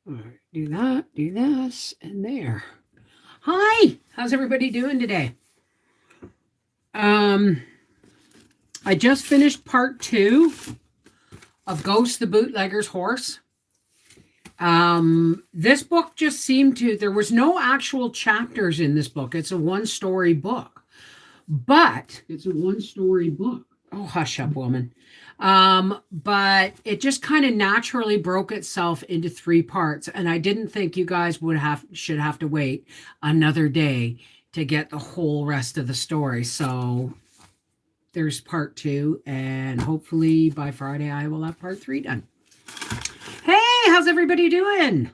All right, do that, do this, and there. Hi, how's everybody doing today? Um, I just finished part two of Ghost the Bootlegger's Horse. This book just seemed to, there was no actual chapters in this book. It's a one-story book, but it's a one-story book. Oh, hush up, woman. But it just kind of naturally broke itself into three parts, and I didn't think you guys should have to wait another day to get the whole rest of the story. So there's part two, and hopefully by Friday I will have part three done. Hey, how's everybody doing?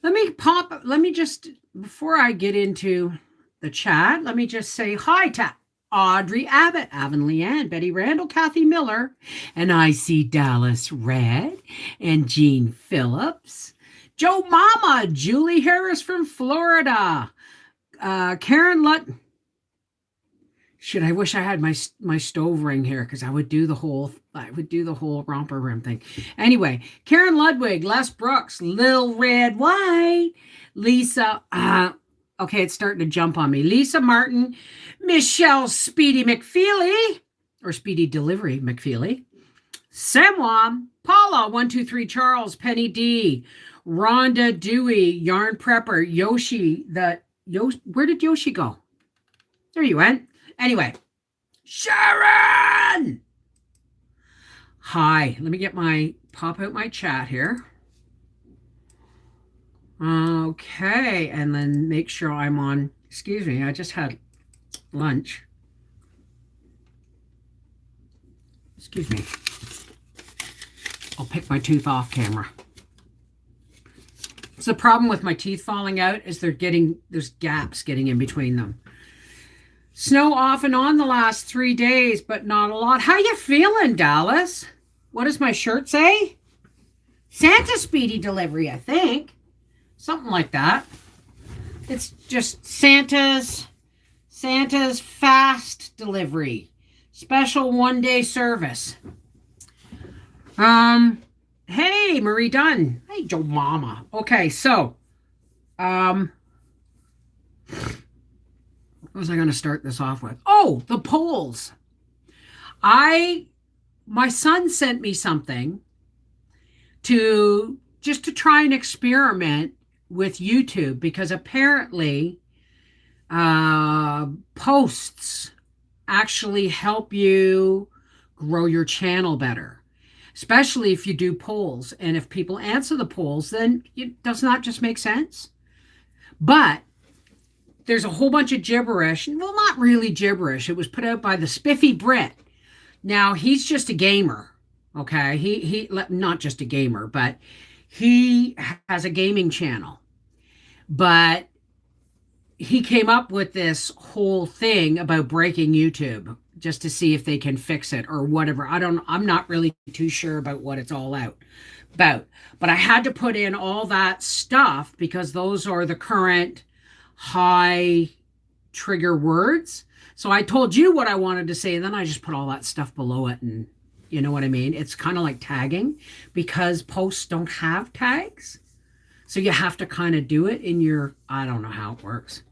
Let me just, before I get into the chat, let me just say hi to Audrey Abbott, Avonlea Ann, Betty Randall, Kathy Miller, and I see Dallas Red and Jean Phillips, Joe Mama, Julie Harris from Florida, Karen Lutt. Shit, I wish I had my stove ring here because I would do the whole romper room thing. Anyway, Karen Ludwig, Les Brooks, Lil Red White, Lisa. Okay, it's starting to jump on me. Lisa Martin, Michelle Speedy McFeely, or Speedy Delivery McFeely, Samwa, Paula 123 Charles, Penny D, Rhonda Dewey, Yarn Prepper, Yoshi. Where did Yoshi go? There you went. Anyway, Sharon! Hi, let me pop out my chat here. Okay, and then make sure I'm on, excuse me, I just had lunch. Excuse me. I'll pick my tooth off camera. So the problem with my teeth falling out is there's gaps getting in between them. Snow off and on the last 3 days, but not a lot. How you feeling, Dallas? What does my shirt say? Santa Speedy Delivery, I think. Something like that. It's just Santa's fast delivery. Special one-day service. Hey, Marie Dunn. Hey, Joe Mama. Okay, so, what was I going to start this off with? Oh, the polls. My son sent me something to try and experiment with YouTube, because apparently posts actually help you grow your channel better, especially if you do polls. And if people answer the polls, then it does not just make sense. But there's a whole bunch of gibberish. Well, not really gibberish. It was put out by the Spiffy Brit. Now, he's just a gamer, okay? He not just a gamer, but he has a gaming channel. But he came up with this whole thing about breaking YouTube just to see if they can fix it or whatever. I'm not really too sure about what it's all about. But I had to put in all that stuff because those are the current high trigger words. So I told you what I wanted to say, and then I just put all that stuff below it, and you know what I mean? It's kind of like tagging, because posts don't have tags. So you have to kind of do it in your, I don't know how it works.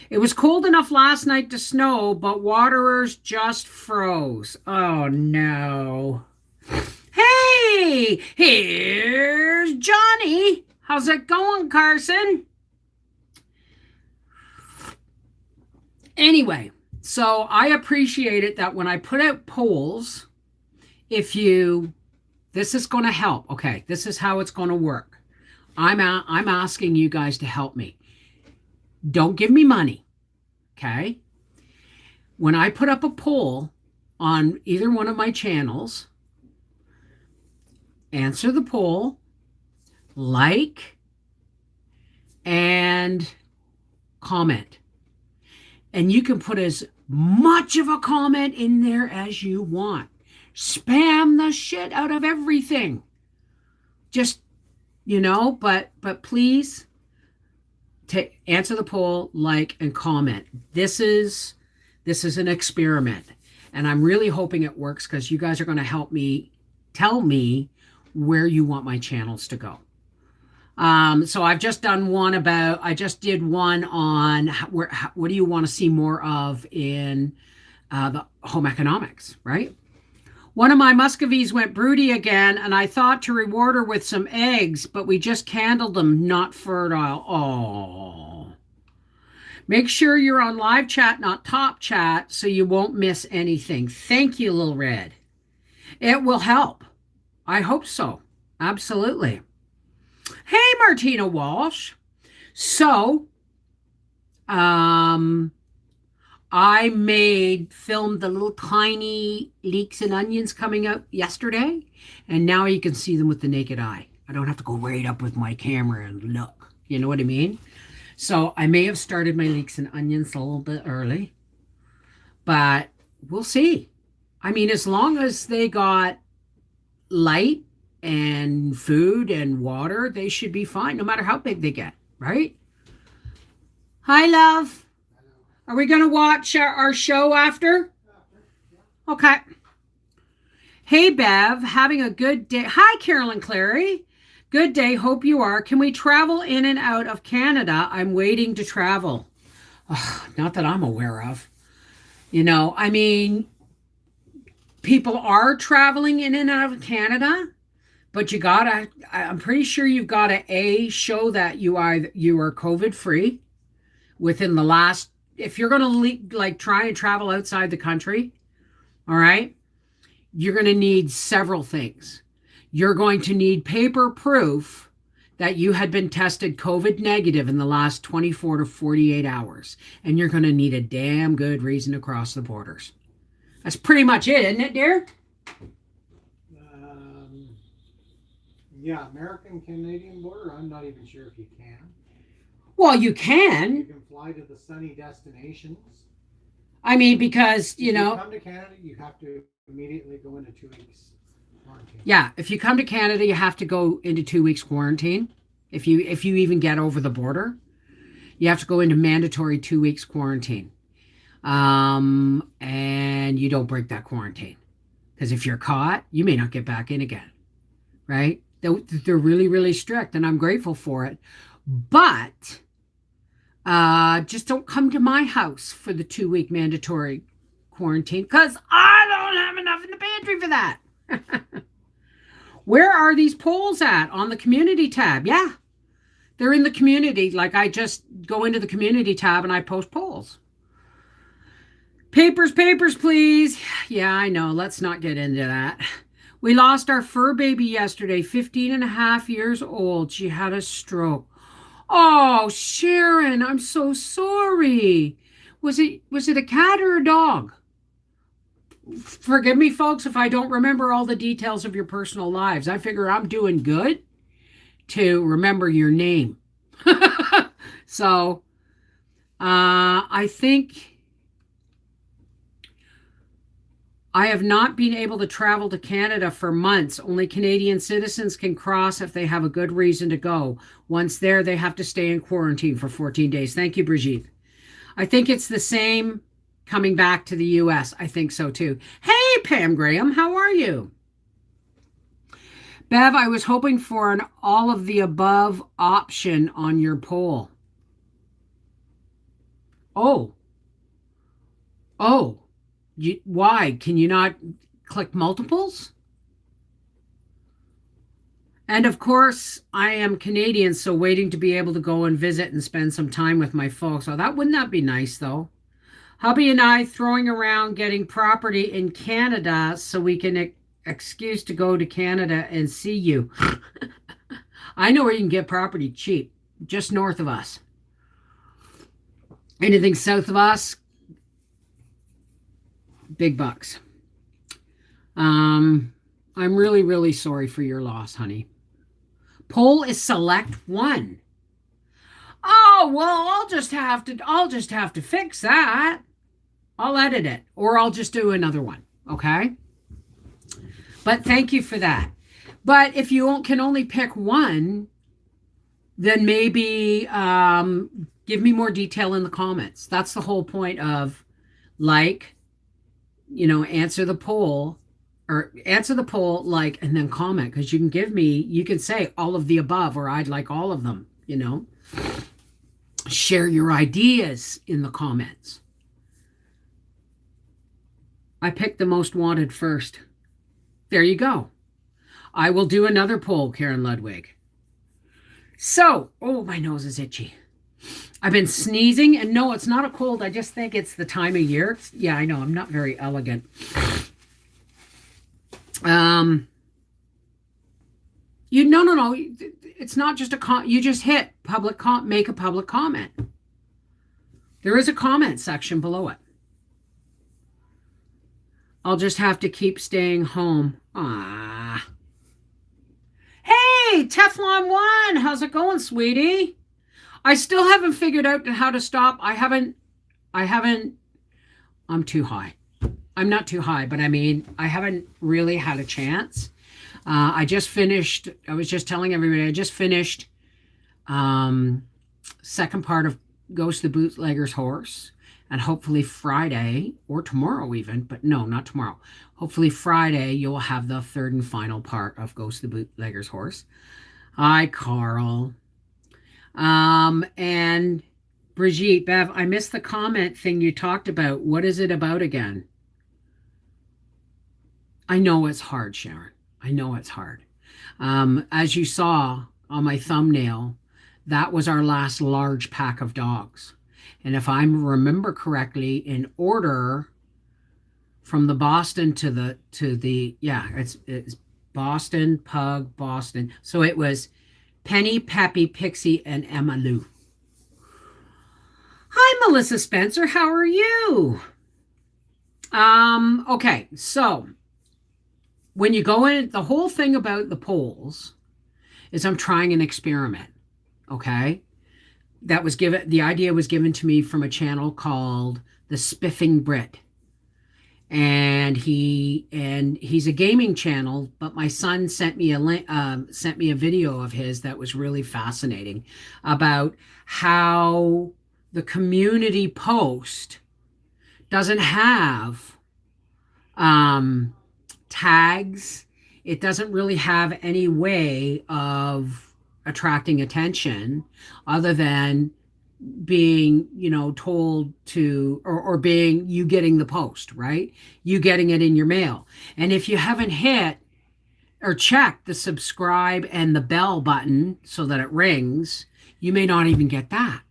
It was cold enough last night to snow, but waterers just froze. Oh no. Hey, here's Johnny. How's it going, Carson? Anyway, so I appreciate it that when I put out polls, this is going to help. Okay, this is how it's going to work. I'm asking you guys to help me. Don't give me money, okay? When I put up a poll on either one of my channels, answer the poll, like, and comment. And you can put as much of a comment in there as you want. Spam the shit out of everything. Just, but please answer the poll, like, and comment. This is an experiment. And I'm really hoping it works, because you guys are going to help me tell me where you want my channels to go. So I've just done one about, I just did one on what do you want to see more of in the home economics, right? One of my Muscovies went broody again, and I thought to reward her with some eggs, but we just candled them, not fertile. Oh. Make sure you're on live chat, not top chat, so you won't miss anything. Thank you, Little Red. It will help. I hope so. Absolutely. Hey, Martina Walsh. So, I filmed the little tiny leeks and onions coming out yesterday, and now you can see them with the naked eye. I don't have to go right up with my camera and look. You know what I mean? So I may have started my leeks and onions a little bit early, but we'll see. I mean, as long as they got light and food and water, they should be fine, no matter how big they get, right? Hi, love. Are we going to watch our show after? Okay. Hey, Bev, having a good day. Hi, Carolyn Clary. Good day. Hope you are. Can we travel in and out of Canada? I'm waiting to travel. Oh, not that I'm aware of. I mean, people are traveling in and out of Canada, but I'm pretty sure you've got to show that you are COVID free within the last, if you're going to try and travel outside the country, all right, you're going to need several things. You're going to need paper proof that you had been tested COVID negative in the last 24 to 48 hours. And you're going to need a damn good reason to cross the borders. That's pretty much it, isn't it, dear? Yeah, American-Canadian border, I'm not even sure if you can. Well, you can. You can fly to the sunny destinations. I mean, because, if you come to Canada, you have to immediately go into 2 weeks quarantine. Yeah, if you come to Canada, you have to go into 2 weeks quarantine. If you even get over the border, you have to go into mandatory 2 weeks quarantine. And you don't break that quarantine. Because if you're caught, you may not get back in again. Right? They're really, really strict, and I'm grateful for it. But just don't come to my house for the 2 week mandatory quarantine, because I don't have enough in the pantry for that. Where are these polls at? On the community tab? Yeah, they're in the community. Like, I just go into the community tab and I post polls. Papers, please. Yeah, I know. Let's not get into that. We lost our fur baby yesterday, 15 and a half years old. She had a stroke. Oh, Sharon, I'm so sorry. Was it a cat or a dog? Forgive me, folks, if I don't remember all the details of your personal lives. I figure I'm doing good to remember your name. So, I think I have not been able to travel to Canada for months. Only Canadian citizens can cross if they have a good reason to go. Once there, they have to stay in quarantine for 14 days. Thank you, Brigitte. I think it's the same coming back to the U.S. I think so, too. Hey, Pam Graham, how are you? Bev, I was hoping for an all of the above option on your poll. Oh. Why? Can you not click multiples? And of course, I am Canadian, so waiting to be able to go and visit and spend some time with my folks. Oh, wouldn't that be nice, though? Hubby and I throwing around getting property in Canada so we can excuse to go to Canada and see you. I know where you can get property cheap, just north of us. Anything south of us, big bucks. I'm really, really sorry for your loss, honey. Poll is select one. Oh, well, I'll just have to fix that. I'll edit it, or I'll just do another one. Okay. But thank you for that. But if you can only pick one, then maybe give me more detail in the comments. That's the whole point of answer the poll, or answer the poll, like, and then comment, because you can say all of the above, or I'd like all of them, Share your ideas in the comments. I picked the most wanted first. There you go. I will do another poll, Karen Ludwig. So, oh, my nose is itchy. I've been sneezing, and no, it's not a cold. I just think it's the time of year. Yeah, I know. I'm not very elegant. No. It's not just you just hit make a public comment. There is a comment section below it. I'll just have to keep staying home. Ah. Hey, Teflon One, how's it going, sweetie? I still haven't figured out how to stop. I'm too high. I'm not too high, but I mean, I haven't really had a chance. I was just telling everybody, I just finished second part of Ghost the Bootlegger's Horse. And hopefully Friday, or tomorrow even, but no, not tomorrow. Hopefully Friday, you'll have the third and final part of Ghost the Bootlegger's Horse. Hi, Carl. And Brigitte, Bev, I missed the comment thing you talked about. What is it about again? I know it's hard, Sharon. I know it's hard. As you saw on my thumbnail, that was our last large pack of dogs. And if I remember correctly, in order from the Boston to the it's Boston, Pug, Boston. So it was Penny, Peppy, Pixie, and Emma Lou. Hi, Melissa Spencer. How are you? Okay, so when you go in, the whole thing about the polls is I'm trying an experiment. Okay. The idea was given to me from a channel called The Spiffing Brit. And he's a gaming channel, but my son sent me a video of his that was really fascinating about how the community post doesn't have tags. It doesn't really have any way of attracting attention other than being, told to, or being you getting the post, right? You getting it in your mail. And if you haven't hit or checked the subscribe and the bell button so that it rings, you may not even get that.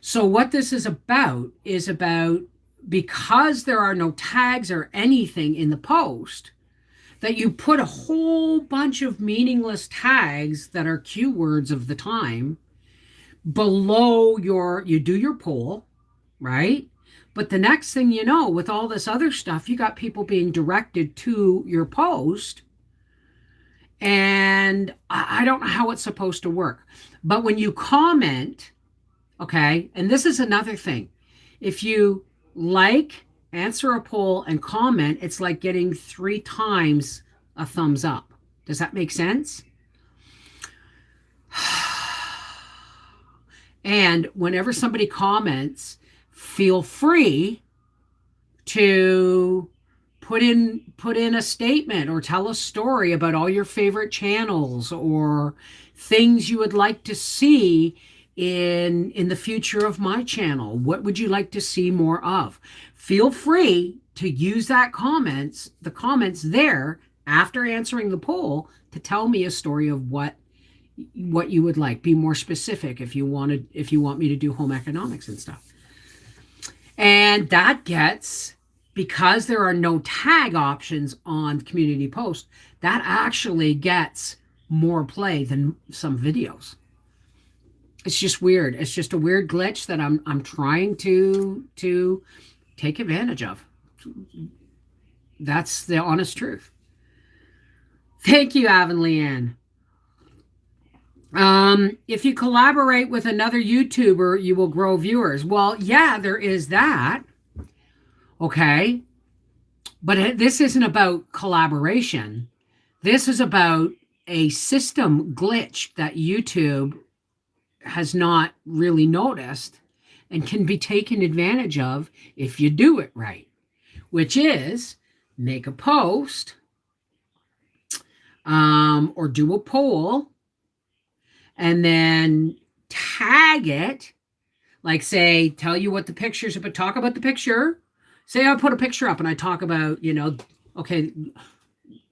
So what this is about because there are no tags or anything in the post, that you put a whole bunch of meaningless tags that are keywords of the time below you do your poll, right? But the next thing you know, with all this other stuff, you got people being directed to your post. And I don't know how it's supposed to work. But when you comment, okay, and this is another thing. If you answer a poll, and comment, it's like getting 3 times a thumbs up. Does that make sense? And whenever somebody comments, feel free to put in a statement or tell a story about all your favorite channels or things you would like to see in the future of my channel. What would you like to see more of? Feel free to use the comments there after answering the poll to tell me a story of what you would like. Be more specific if you want me to do home economics and stuff. And that gets, because there are no tag options on community post, that actually gets more play than some videos. It's just weird. It's just a weird glitch that I'm trying to take advantage of. That's the honest truth. Thank you, Avonlea Ann. If you collaborate with another YouTuber, you will grow viewers. Well, yeah, there is that. Okay. But this isn't about collaboration. This is about a system glitch that YouTube has not really noticed and can be taken advantage of if you do it right, which is make a post, or do a poll and then tag it, like say, tell you what the pictures, but talk about the picture. Say I put a picture up and I talk about, okay,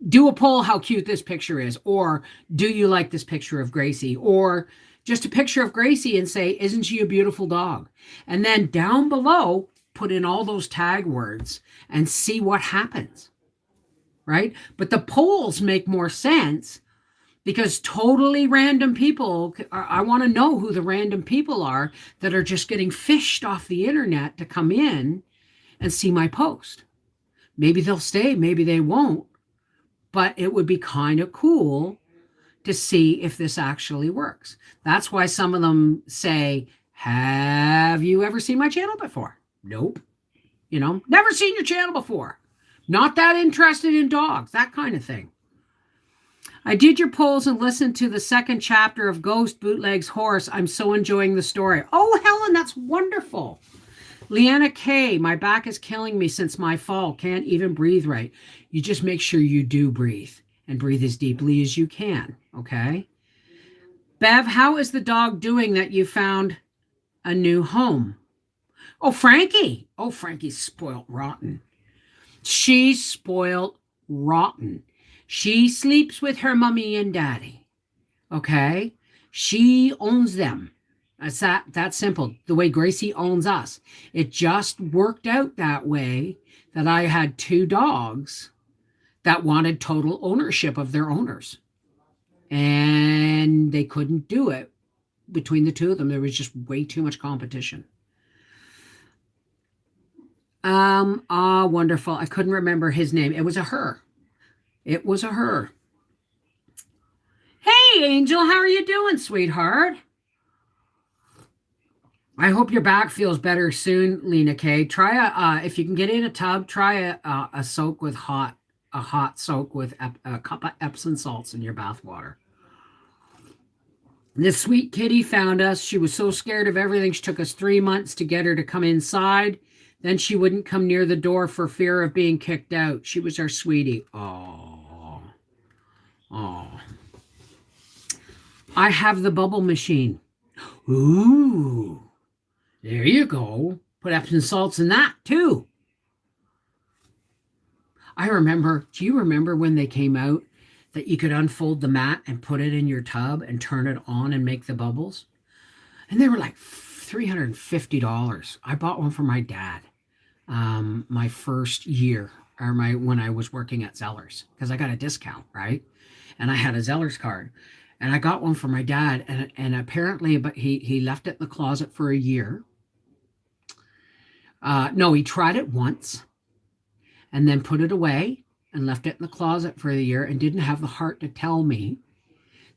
do a poll how cute this picture is, or do you like this picture of Gracie, or just a picture of Gracie and say, isn't she a beautiful dog? And then down below, put in all those tag words and see what happens, right? But the polls make more sense because totally random people, I want to know who the random people are that are just getting fished off the internet to come in and see my post. Maybe they'll stay, maybe they won't, but it would be kind of cool to see if this actually works. That's why some of them say, have you ever seen my channel before? Nope. Never seen your channel before. Not that interested in dogs, that kind of thing. I did your polls and listened to the second chapter of Ghost Bootleg's Horse. I'm so enjoying the story. Oh, Helen, that's wonderful. Leanna K, my back is killing me since my fall. Can't even breathe right. You just make sure you do breathe and breathe as deeply as you can, okay? Bev, how is the dog doing that you found a new home? Oh, Frankie. Oh, Frankie's spoiled rotten. She's spoiled rotten. She sleeps with her mommy and daddy, okay? She owns them. It's that simple, the way Gracie owns us. It just worked out that way that I had two dogs that wanted total ownership of their owners. And they couldn't do it between the two of them. There was just way too much competition. Wonderful. I couldn't remember his name. It was a her. It was a her. Hey, Angel, how are you doing, sweetheart? I hope your back feels better soon, Lena K. Try if you can get in a tub, try a soak with a hot soak with a cup of Epsom salts in your bath water. This sweet kitty found us. She was so scared of everything. She took us 3 months to get her to come inside. Then she wouldn't come near the door for fear of being kicked out. She was our sweetie. Oh. I have the bubble machine. Ooh. There you go. Put Epsom salts in that too. Do you remember when they came out that you could unfold the mat and put it in your tub and turn it on and make the bubbles? And they were like $350. I bought one for my dad my first year, or when I was working at Zellers, because I got a discount, right? And I had a Zellers card. And I got one for my dad, and apparently, but he left it in the closet for a year. No, he tried it once and then put it away and left it in the closet for a year and didn't have the heart to tell me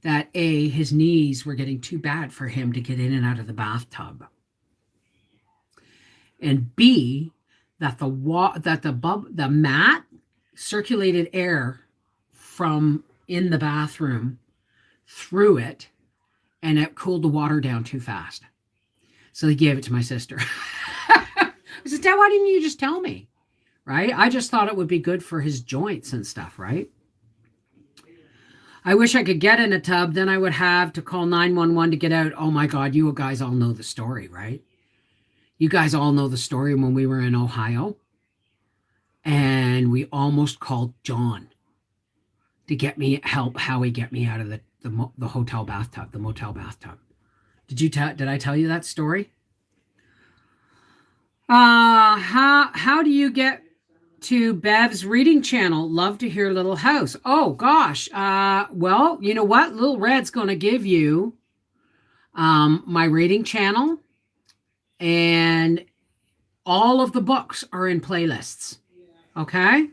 that A, his knees were getting too bad for him to get in and out of the bathtub. And B, that the mat circulated air from in the bathroom through it, and it cooled the water down too fast. So they gave it to my sister. I said, Dad, why didn't you just tell me? Right? I just thought it would be good for his joints and stuff, right? I wish I could get in a tub. Then I would have to call 911 to get out. Oh my God, you guys all know the story, right? You guys all know the story when we were in Ohio. And we almost called John to get me help Howie get me out of the hotel bathtub, the motel bathtub. Did I tell you that story? How do you get to Bev's reading channel? Love to hear Little House. Oh gosh. Well, you know what? Little Red's going to give you my reading channel, and all of the books are in playlists. Okay?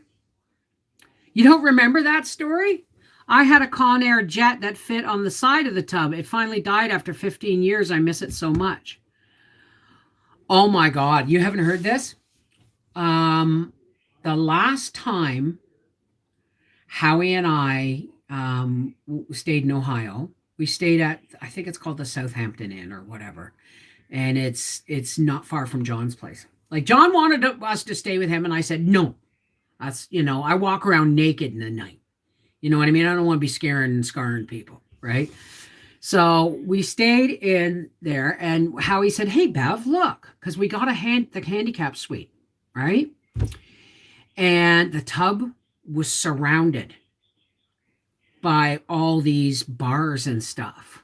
You don't remember that story? I had a Conair jet that fit on the side of the tub. It finally died after 15 years. I miss it so much. Oh my God. You haven't heard this? The last time Howie and I stayed in Ohio, we stayed at, I think it's called the Southampton Inn or whatever. And it's not far from John's place. Like John wanted us to stay with him. And I said, no, that's, I walk around naked in the night. You know what I mean? I don't want to be scaring and scarring people, right? So we stayed in there, and Howie said, "Hey, Bev, look, because we got the handicap suite, right? And the tub was surrounded by all these bars and stuff."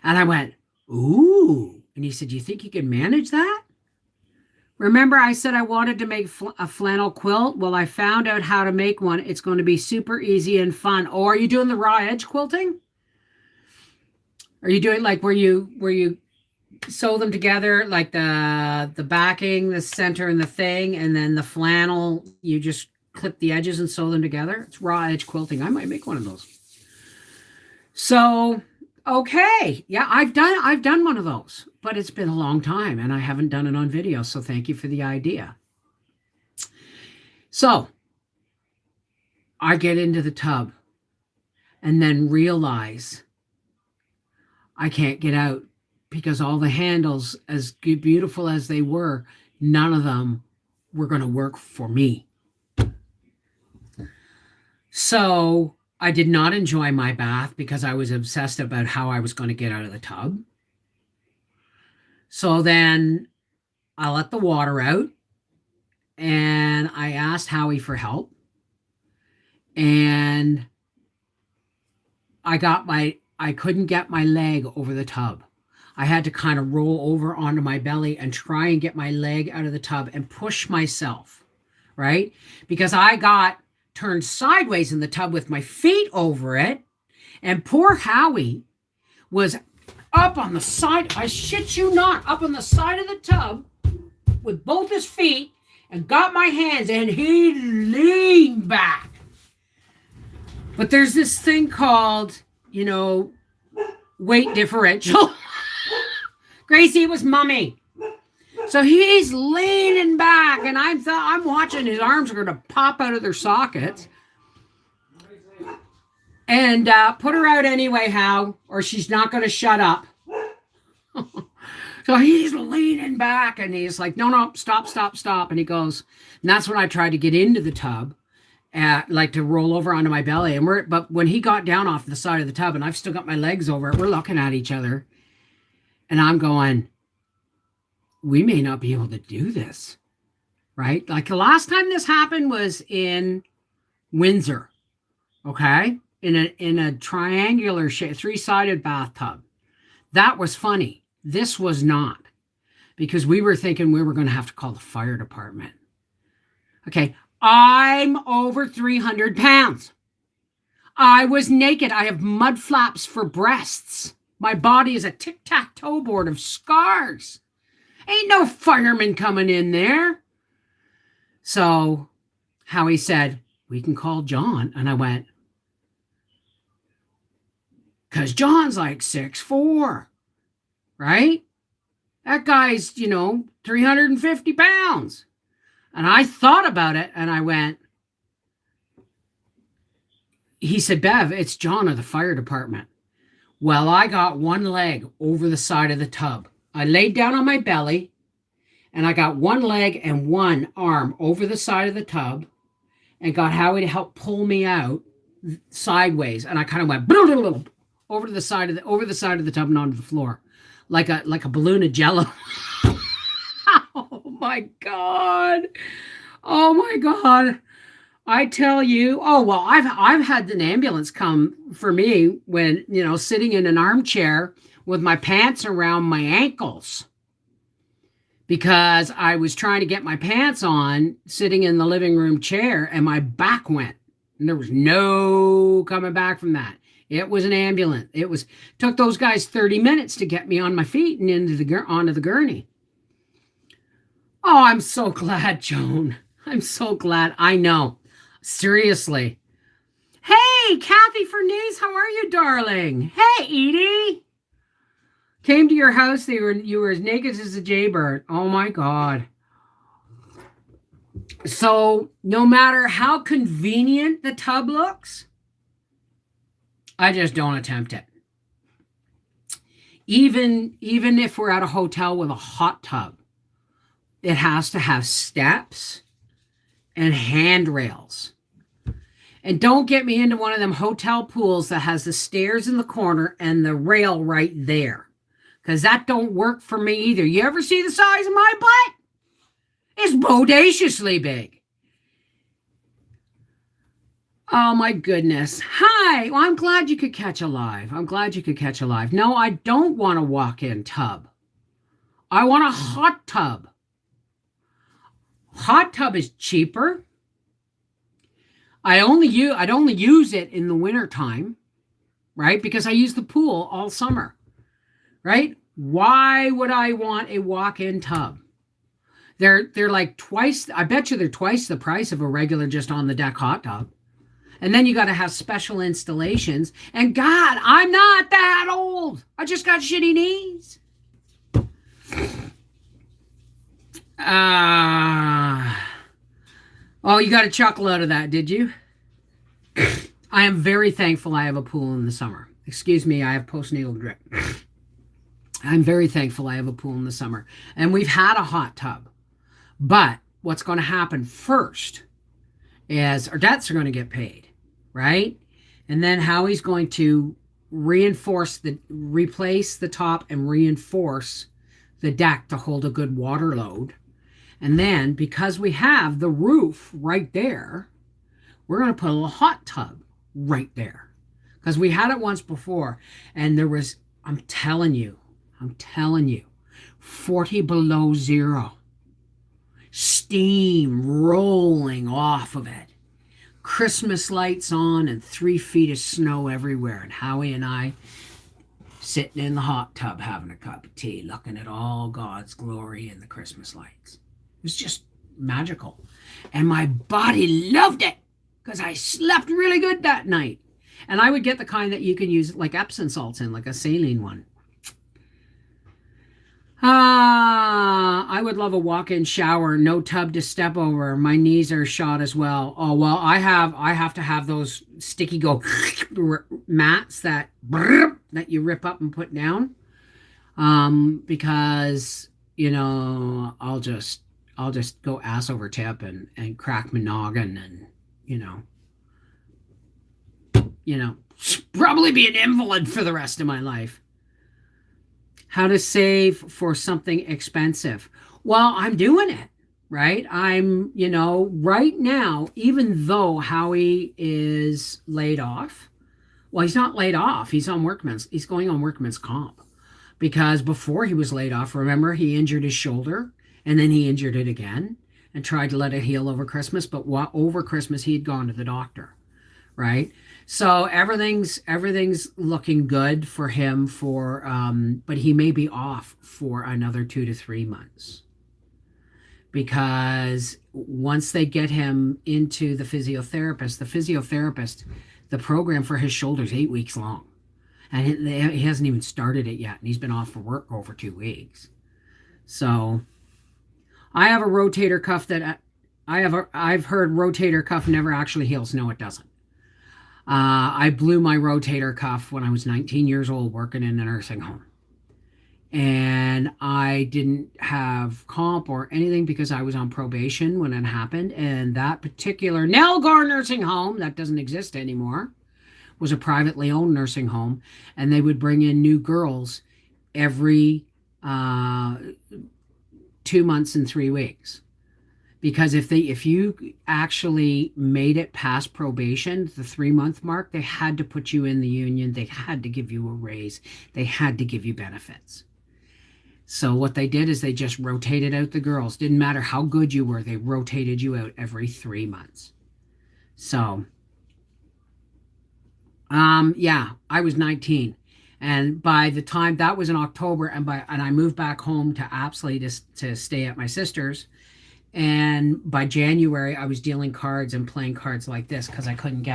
And I went, "Ooh." And he said, "You think you can manage that?" Remember, I said I wanted to make a flannel quilt? Well, I found out how to make one. It's going to be super easy and fun. Oh, are you doing the raw edge quilting? Are you doing like where you sew them together, like the backing, the center, and the thing, and then the flannel, you just clip the edges and sew them together? It's raw edge quilting. I might make one of those. So, okay. Yeah, I've done one of those, but it's been a long time and I haven't done it on video. So thank you for the idea. So I get into the tub and then realize I can't get out because all the handles, as beautiful as they were, none of them were going to work for me. So I did not enjoy my bath because I was obsessed about how I was going to get out of the tub. So then I let the water out and I asked Howie for help. And I couldn't get my leg over the tub. I had to kind of roll over onto my belly and try and get my leg out of the tub and push myself, right? Because I got turned sideways in the tub with my feet over it. And poor Howie was up on the side, I shit you not, up on the side of the tub with both his feet and got my hands and he leaned back. But there's this thing called, weight differential. Gracie, it was Mummy. So he's leaning back, and I'm watching his arms are going to pop out of their sockets. And put her out anyway, Hal, or she's not going to shut up. So he's leaning back, and he's like, no, stop. And he goes, and that's when I tried to get into the tub, like to roll over onto my belly. But when he got down off the side of the tub, and I've still got my legs over it, we're looking at each other. And I'm going, we may not be able to do this, right? Like the last time this happened was in Windsor, okay? In a triangular shape, 3-sided bathtub. That was funny. This was not, because we were thinking we were going to have to call the fire department. Okay, I'm over 300 pounds. I was naked. I have mud flaps for breasts. My body is a tic-tac-toe board of scars. Ain't no fireman coming in there. So Howie said, we can call John. And I went, because John's like 6'4", right? That guy's, 350 pounds. And I thought about it and I went, he said, Bev, it's John of the fire department. Well, I got one leg over the side of the tub. I laid down on my belly and I got one leg and one arm over the side of the tub and got Howie to help pull me out sideways. And I kind of went over the side of the tub and onto the floor like a balloon of Jello. Oh my God. I tell you, I've had an ambulance come for me when, sitting in an armchair with my pants around my ankles because I was trying to get my pants on sitting in the living room chair and my back went and there was no coming back from that. It was an ambulance. Took those guys 30 minutes to get me on my feet and onto the gurney. Oh, I'm so glad, Joan. I'm so glad. I know. Seriously. Hey, Kathy Fernice, how are you, darling? Hey, Edie. Came to your house. You were as naked as a jaybird. Oh my God. So no matter how convenient the tub looks, I just don't attempt it. Even if we're at a hotel with a hot tub, it has to have steps and handrails. And don't get me into one of them hotel pools that has the stairs in the corner and the rail right there. Because that don't work for me either. You ever see the size of my butt? It's bodaciously big. Oh my goodness. Hi. Well, I'm glad you could catch a live. I'm glad you could catch a live. No, I don't want a walk-in tub. I want a hot tub. Hot tub is cheaper. I'd only use it in the wintertime, right? Because I use the pool all summer, right? Why would I want a walk-in tub? They're like twice, I bet you they're twice the price of a regular just on the deck hot tub. And then you got to have special installations. And God, I'm not that old. I just got shitty knees. Oh, you got a chuckle out of that, did you? I am very thankful I have a pool in the summer. Excuse me, I have postnatal drip. I'm very thankful I have a pool in the summer. And we've had a hot tub. But what's going to happen first is our debts are going to get paid, right? And then Howie's going to replace the top and reinforce the deck to hold a good water load. And then because we have the roof right there, we're going to put a little hot tub right there. Because we had it once before and there was, I'm telling you, 40 below zero. Steam rolling off of it. Christmas lights on and 3 feet of snow everywhere. And Howie and I sitting in the hot tub having a cup of tea, looking at all God's glory in the Christmas lights. It was just magical. And my body loved it because I slept really good that night. And I would get the kind that you can use like Epsom salts in, like a saline one. I would love a walk-in shower, no tub to step over. My knees are shot as well. Oh, well, I have to have those sticky go mats that you rip up and put down. Because, you know, I'll just go ass over tip and crack my noggin and, probably be an invalid for the rest of my life. How to save for something expensive. Well, I'm doing it, right? I'm, right now, even though Howie is laid off, well, he's not laid off. He's going on workman's comp. Because before he was laid off, remember, he injured his shoulder and then he injured it again and tried to let it heal over Christmas. But over Christmas, he had gone to the doctor, right? So everything's looking good for him but he may be off for another 2 to 3 months because once they get him into the physiotherapist, the program for his shoulder is 8 weeks long and he hasn't even started it yet. And he's been off for work over 2 weeks. So I have a rotator cuff I've heard rotator cuff never actually heals. No, it doesn't. I blew my rotator cuff when I was 19 years old working in a nursing home. And I didn't have comp or anything because I was on probation when it happened. And that particular Nelgar nursing home, that doesn't exist anymore, was a privately owned nursing home. And they would bring in new girls every 2 months and 3 weeks. Because if you actually made it past probation, the 3-month mark, they had to put you in the union. They had to give you a raise. They had to give you benefits. So what they did is they just rotated out the girls. Didn't matter how good you were. They rotated you out every 3 months. So, I was 19. And by the time that was in October and I moved back home to Apsley to stay at my sister's. And by January, I was dealing cards and playing cards like this because I couldn't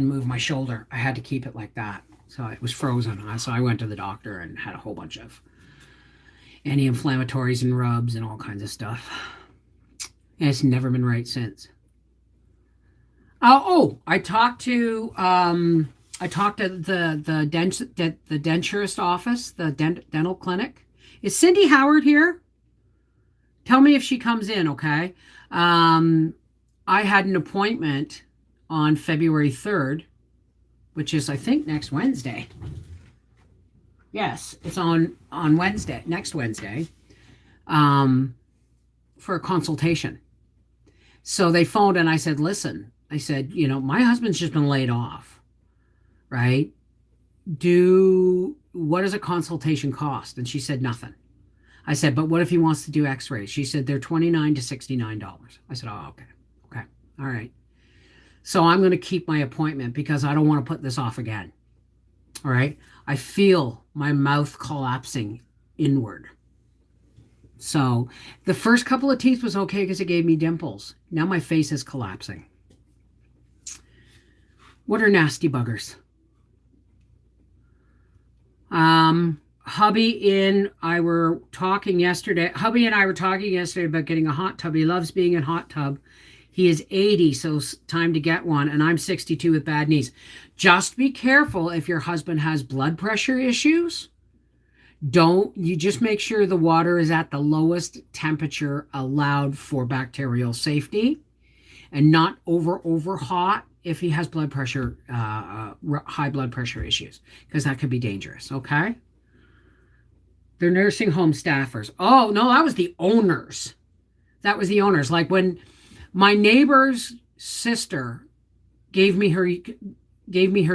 move my shoulder. I had to keep it like that. So it was frozen. So I went to the doctor and had a whole bunch of anti-inflammatories and rubs and all kinds of stuff. And it's never been right since. I talked to the denturist office, the dental clinic. Is Cindy Howard here? Tell me if she comes in, okay? I had an appointment on February 3rd, which is, I think, next Wednesday. Yes, it's on Wednesday, next Wednesday, for a consultation. So they phoned and I said, listen, I said, my husband's just been laid off, right? What does a consultation cost? And she said, nothing. I said, but what if he wants to do x-rays? She said, they're $29 to $69. I said, oh, okay. Okay. All right. So I'm going to keep my appointment because I don't want to put this off again. All right. I feel my mouth collapsing inward. So the first couple of teeth was okay because it gave me dimples. Now my face is collapsing. What are nasty buggers? Hubby and I were talking yesterday about getting a hot tub. He loves being in hot tub. He is 80, so it's time to get one. And I'm 62 with bad knees. Just be careful if your husband has blood pressure issues. You just make sure the water is at the lowest temperature allowed for bacterial safety and not over hot if he has blood pressure, high blood pressure issues, because that could be dangerous. Okay. They're nursing home staffers. Oh, no, that was the owners. That was the owners. Like when my neighbor's sister gave me her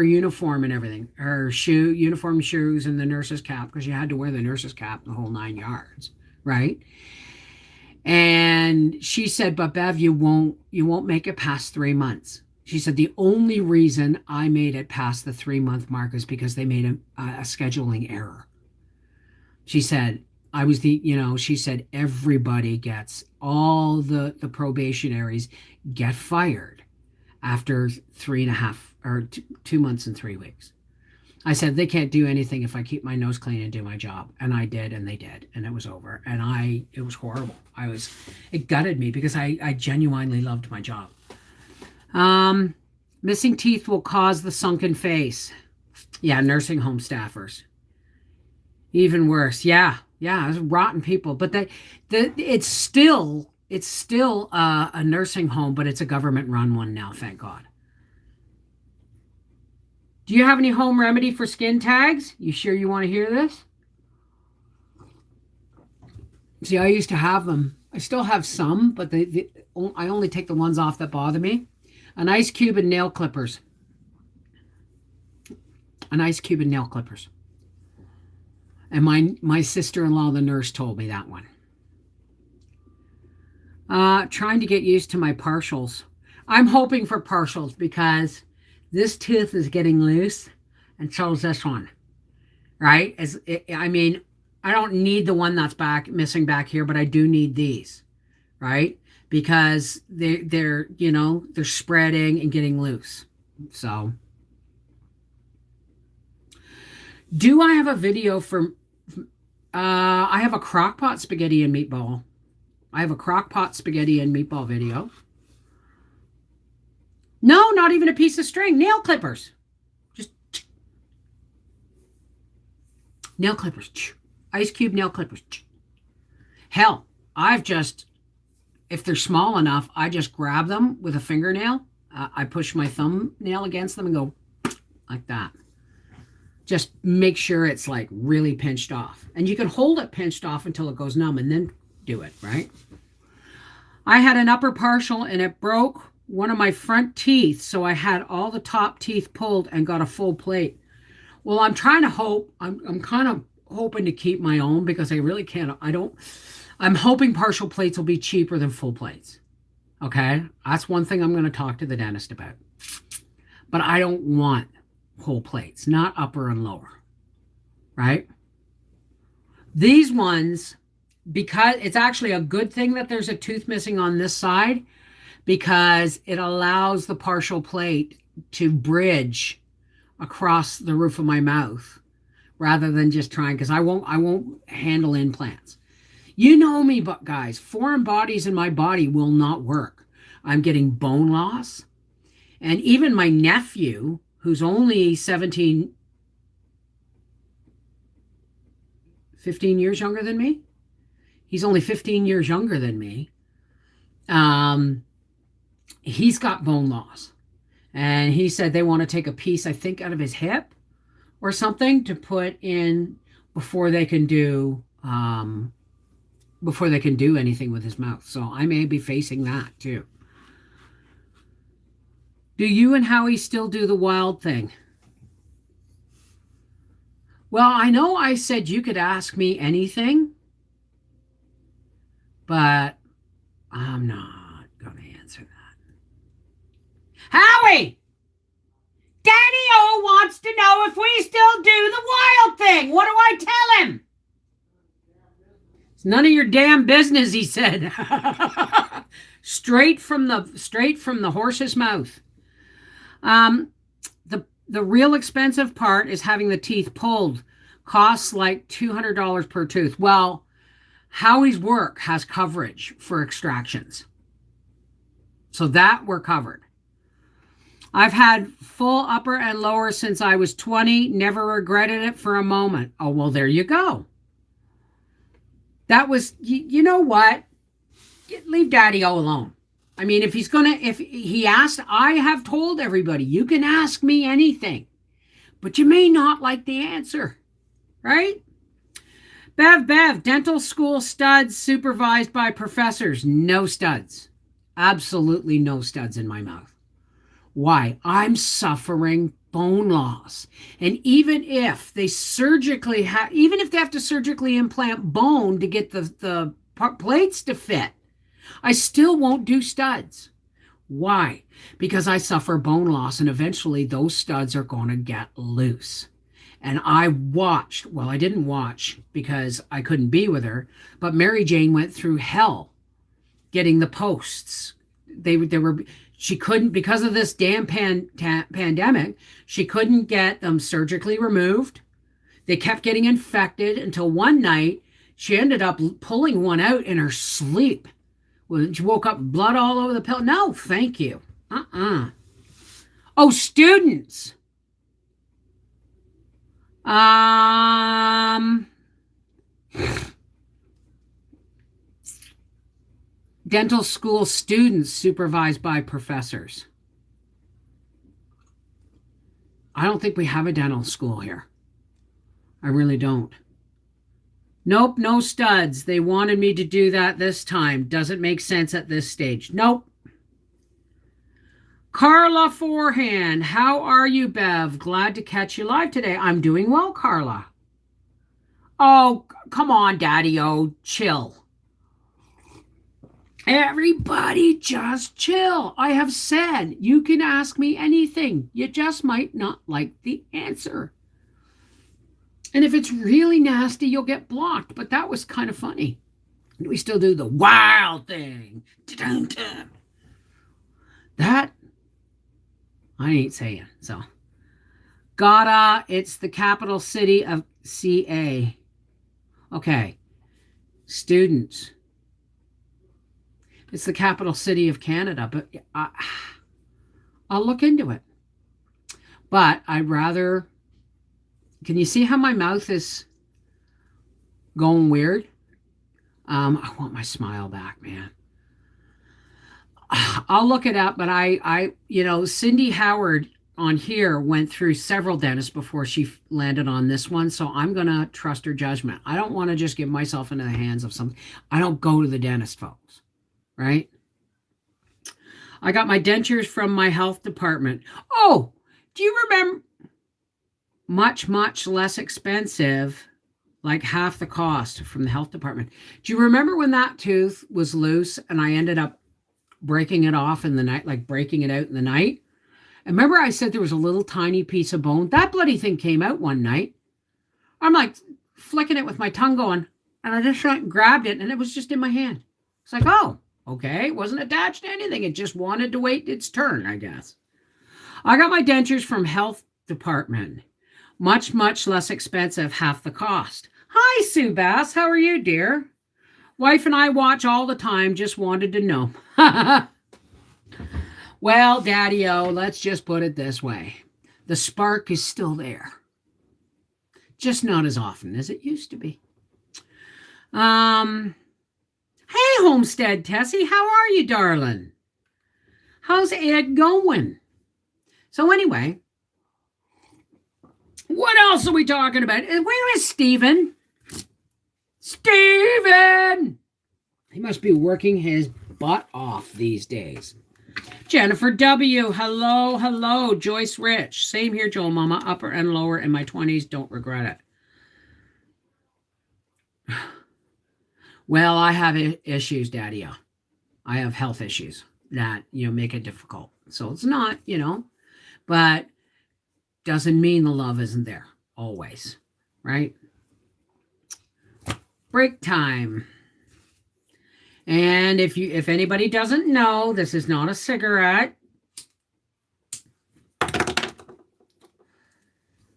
uniform and everything, her uniform, shoes, and the nurse's cap, because you had to wear the nurse's cap the whole 9 yards, right? And she said, but Bev, you won't make it past 3 months. She said, the only reason I made it past the 3-month mark is because they made a scheduling error. She said, she said, everybody gets, all the probationaries get fired after 3.5 or 2 months and 3 weeks. I said, they can't do anything if I keep my nose clean and do my job. And I did, and they did, and it was over. And it was horrible. It gutted me because I genuinely loved my job. Missing teeth will cause the sunken face. Yeah, nursing home staffers. Even worse. Yeah, it's rotten people. But it's still a nursing home, but it's a government-run one now, thank God. Do you have any home remedy for skin tags? You sure you want to hear this? See, I used to have them. I still have some, but I only take the ones off that bother me. An ice cube and nail clippers. An ice cube and nail clippers. And my sister-in-law, the nurse, told me that one. Trying to get used to my partials. I'm hoping for partials because this tooth is getting loose, and so is this one, right? I don't need the one that's missing back here, but I do need these, right? Because they're spreading and getting loose. So, do I have a video for? I have a crockpot spaghetti and meatball. I have a crockpot spaghetti and meatball video. No, not even a piece of string. Nail clippers. Just nail clippers. Ice cube nail clippers. Hell, if they're small enough, I just grab them with a fingernail. I push my thumbnail against them and go like that. Just make sure it's like really pinched off. And you can hold it pinched off until it goes numb and then do it, right? I had an upper partial and it broke one of my front teeth, so I had all the top teeth pulled and got a full plate. Well, I'm kind of hoping to keep my own because I really can't. I'm hoping partial plates will be cheaper than full plates. Okay? That's one thing I'm going to talk to the dentist about. But I don't want whole plates, not upper and lower. Right? These ones, because it's actually a good thing that there's a tooth missing on this side, because it allows the partial plate to bridge across the roof of my mouth rather than just trying, because I won't handle implants. You know me, but guys, foreign bodies in my body will not work. I'm getting bone loss. And even my nephew, who's only 15 years younger than me. He's only 15 years younger than me. He's got bone loss. And he said they want to take a piece, I think, out of his hip or something to put in before they can do anything with his mouth. So I may be facing that too. Do you and Howie still do the wild thing? Well, I know I said you could ask me anything, but I'm not going to answer that. Howie! Daddy O wants to know if we still do the wild thing. What do I tell him? It's none of your damn business, he said. straight from the horse's mouth. The real expensive part is having the teeth pulled. Costs like $200 per tooth. Well, Howie's work has coverage for extractions. So that we're covered. I've had full upper and lower since I was 20. Never regretted it for a moment. Oh, well, there you go. That was, you know what? Leave Daddy-O alone. I mean, if he asked, I have told everybody, you can ask me anything, but you may not like the answer, right? Bev, dental school studs supervised by professors. No studs. Absolutely no studs in my mouth. Why? I'm suffering bone loss. And even if they have to surgically implant bone to get the plates to fit, I still won't do studs. Why? Because I suffer bone loss, and eventually those studs are going to get loose. And I didn't watch because I couldn't be with her, but Mary Jane went through hell getting the posts. She couldn't, because of this damn pandemic, she couldn't get them surgically removed. They kept getting infected until one night she ended up pulling one out in her sleep. When she woke up, blood all over the pillow. No, thank you. Oh, students. Dental school students supervised by professors. I don't think we have a dental school here. I really don't. Nope, no studs. They wanted me to do that this time. Doesn't make sense at this stage. Nope. Carla Forehand. How are you, Bev? Glad to catch you live today. I'm doing well, Carla. Oh, come on, Daddy-O. Chill. Everybody just chill. I have said you can ask me anything. You just might not like the answer. And if it's really nasty, you'll get blocked. But that was kind of funny. We still do the wild thing. That I ain't saying. So, Gotha, it's the capital city of CA. Okay. Students. It's the capital city of Canada, but I'll look into it. But I'd rather... Can you see how my mouth is going weird? I want my smile back, man. I'll look it up, but Cindy Howard on here went through several dentists before she landed on this one, so I'm going to trust her judgment. I don't want to just get myself into the hands of something. I don't go to the dentist, folks, right? I got my dentures from my health department. Oh, do you remember? Much, much less expensive, like half the cost from the health department. Do you remember when that tooth was loose and I ended up breaking it off in the night, like breaking it out in the night? And remember I said there was a little tiny piece of bone? That bloody thing came out one night. I'm like flicking it with my tongue going, and I just grabbed it and it was just in my hand. It's like, oh, okay. It wasn't attached to anything. It just wanted to wait its turn, I guess. I got my dentures from health department. Much, much less expensive, half the cost. Hi, Sue Bass. How are you, dear? Wife and I watch all the time. Just wanted to know. Well, Daddy-O, let's just put it this way. The spark is still there. Just not as often as it used to be. Hey, Homestead Tessie. How are you, darling? How's Ed going? So anyway, what else are we talking about? Where is Stephen? Stephen! He must be working his butt off these days. Jennifer W. Hello, hello. Joyce Rich. Same here, Joel Mama. Upper and lower in my 20s. Don't regret it. Well, I have issues, Daddy. I have health issues that, make it difficult. So it's not, but doesn't mean the love isn't there always, right? Break time. And if anybody doesn't know, this is not a cigarette.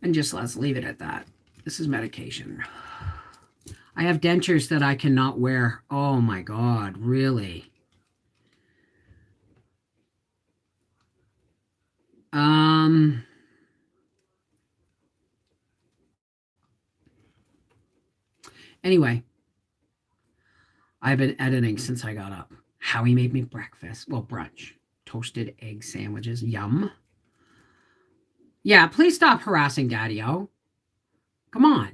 And just let's leave it at that. This is medication. I have dentures that I cannot wear. Oh my God, really? Anyway, I've been editing since I got up. Howie made me breakfast. Well, brunch. Toasted egg sandwiches. Yum. Yeah, please stop harassing Daddy-O. Come on.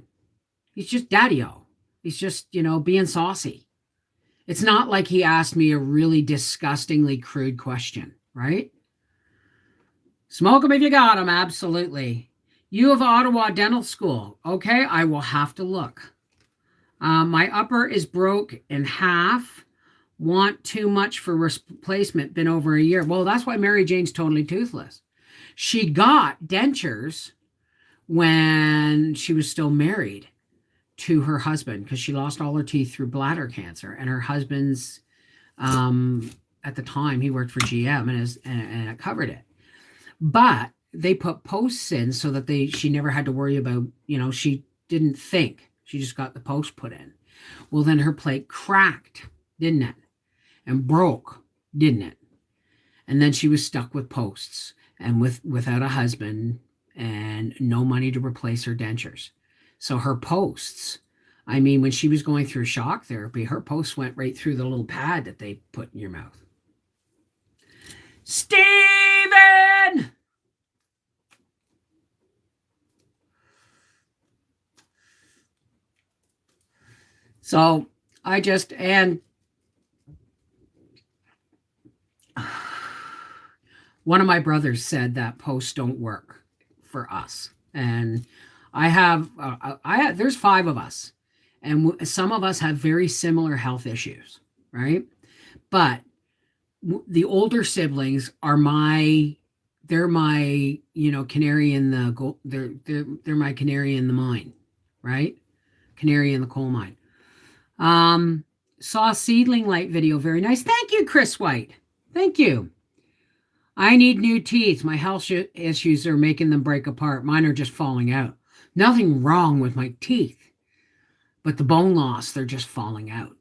He's just Daddy-O. He's just, being saucy. It's not like he asked me a really disgustingly crude question, right? Smoke them if you got them, absolutely. U of Ottawa Dental School. Okay, I will have to look. My upper is broke in half. Want too much for replacement. Been over a year. Well, that's why Mary Jane's totally toothless. She got dentures when she was still married to her husband because she lost all her teeth through bladder cancer. And her husband's, at the time, he worked for GM and it covered it. But they put posts in so that she never had to worry about, she didn't think. She just got the post put in. Well, then her plate cracked, didn't it? And broke, didn't it? And then she was stuck with posts and without a husband and no money to replace her dentures. So her posts, when she was going through shock therapy, her posts went right through the little pad that they put in your mouth. Steven! So and one of my brothers said that posts don't work for us. And there's 5 of us. And some of us have very similar health issues, right? But the older siblings are they're my, canary in the they're my canary in the mine, right? Canary in the coal mine. Saw a seedling light video. Very nice. Thank you, Chris White. Thank you. I need new teeth. My health issues are making them break apart. Mine are just falling out. Nothing wrong with my teeth, but the bone loss, they're just falling out.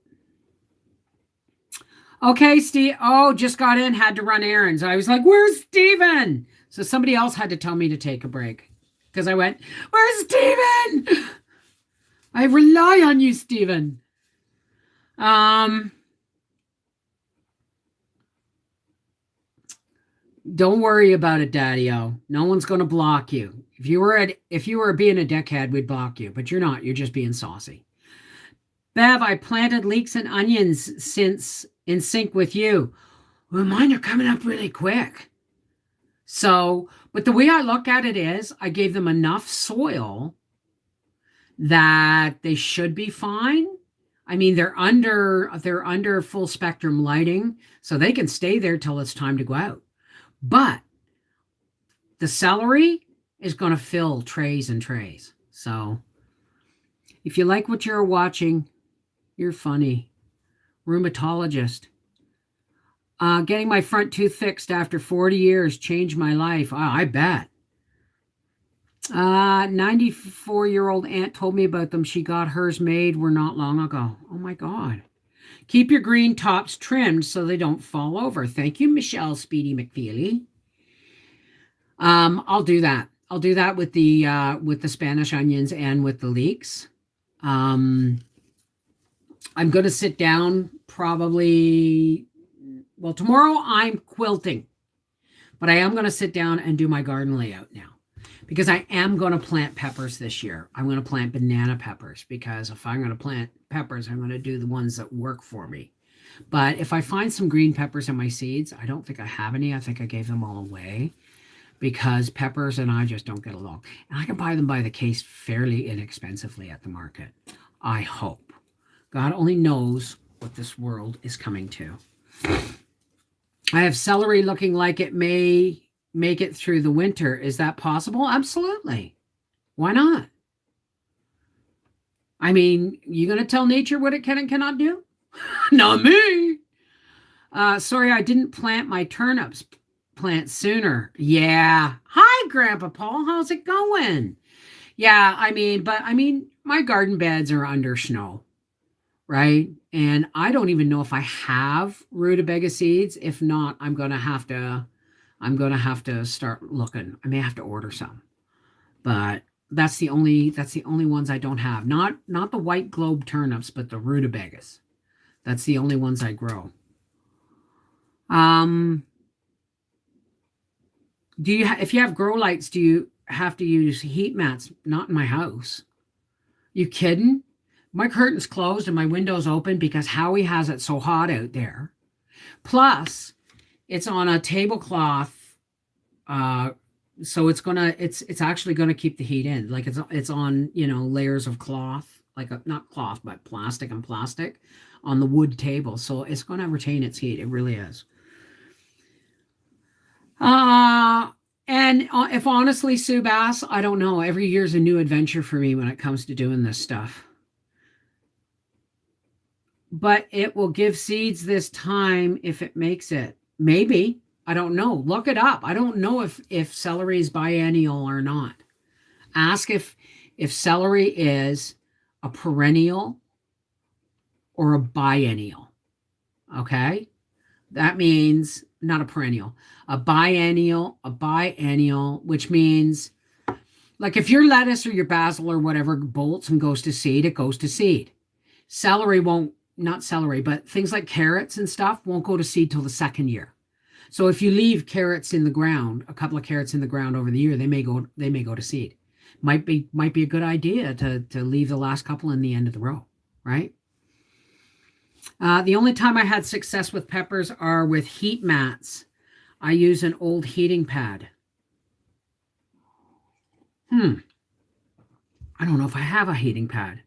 Okay, Steve. Oh, just got in, had to run errands. I was like, where's Steven? So somebody else had to tell me to take a break because I went, where's Steven? I rely on you, Steven. Don't worry about it, Daddy-O. No one's going to block you. If you were being a dickhead, we'd block you, but you're not. You're just being saucy. Bev, I planted leeks and onions since in sync with you. Well, mine are coming up really quick. So, but the way I look at it is I gave them enough soil that they should be fine. They're under full spectrum lighting, so they can stay there till it's time to go out. But the celery is going to fill trays and trays. So if you like what you're watching, you're funny. Rheumatologist. Getting my front tooth fixed after 40 years changed my life. Oh, I bet. 94-year-old aunt told me about them. She got hers made not long ago. Oh my God. Keep your green tops trimmed so they don't fall over. Thank you, Michelle Speedy McFeely. I'll do that. I'll do that with the Spanish onions and with the leeks. I'm going to sit down probably, tomorrow I'm quilting. But I am going to sit down and do my garden layout now because I am going to plant peppers this year. I'm going to plant banana peppers because if I'm going to plant peppers, I'm going to do the ones that work for me. But if I find some green peppers in my seeds, I don't think I have any. I think I gave them all away because peppers and I just don't get along. And I can buy them by the case fairly inexpensively at the market. I hope. God only knows what this world is coming to. I have celery looking like it may make it through the winter. Is that possible? Absolutely. Why not? I mean, you going to tell nature what it can and cannot do? Not me. Sorry, I didn't plant my turnips plant sooner. Yeah. Hi, Grandpa Paul. How's it going? Yeah, I mean, my garden beds are under snow, right? And I don't even know if I have rutabaga seeds. If not, I'm gonna have to start looking. I may have to order some. But that's the only ones I don't have. Not the white globe turnips, but the rutabagas. That's the only ones I grow. If you have grow lights, do you have to use heat mats? Not in my house. You kidding? My curtain's closed and my window's open because Howie has it so hot out there. Plus, it's on a tablecloth, so it's actually gonna keep the heat in. Like it's on layers of cloth, like not cloth but plastic and plastic on the wood table, so it's gonna retain its heat. It really is. And if honestly, Sue Bass, I don't know. Every year's a new adventure for me when it comes to doing this stuff. But it will give seeds this time if it makes it. Maybe. I don't know. Look it up. I don't know if celery is biennial or not. Ask if celery is a perennial or a biennial. Okay? That means not a perennial, a biennial, which means like if your lettuce or your basil or whatever bolts and goes to seed, it goes to seed. Celery won't, not celery, but things like carrots and stuff won't go to seed till the second year. So if you leave carrots in the ground, a couple of carrots in the ground over the year, they may go to seed. Might be a good idea to leave the last couple in the end of the row, right? The only time I had success with peppers are with heat mats. I use an old heating pad. I don't know if I have a heating pad.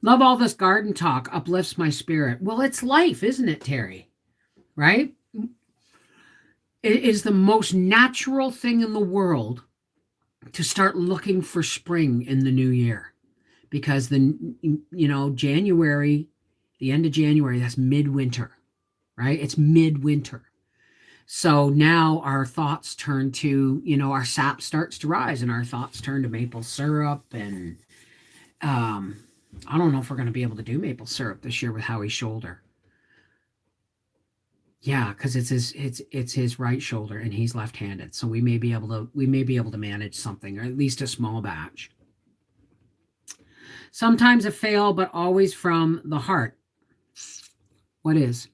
Love all this garden talk. Uplifts my spirit. Well, it's life, isn't it, Terry? Right? It is the most natural thing in the world to start looking for spring in the new year. Because January, the end of January, that's midwinter, right? It's midwinter. So now our thoughts turn to, our sap starts to rise and our thoughts turn to maple syrup. And I don't know if we're going to be able to do maple syrup this year with Howie's shoulder. Yeah, because it's his right shoulder and he's left-handed. So we may be able to manage something, or at least a small batch. Sometimes a fail, but always from the heart. What is?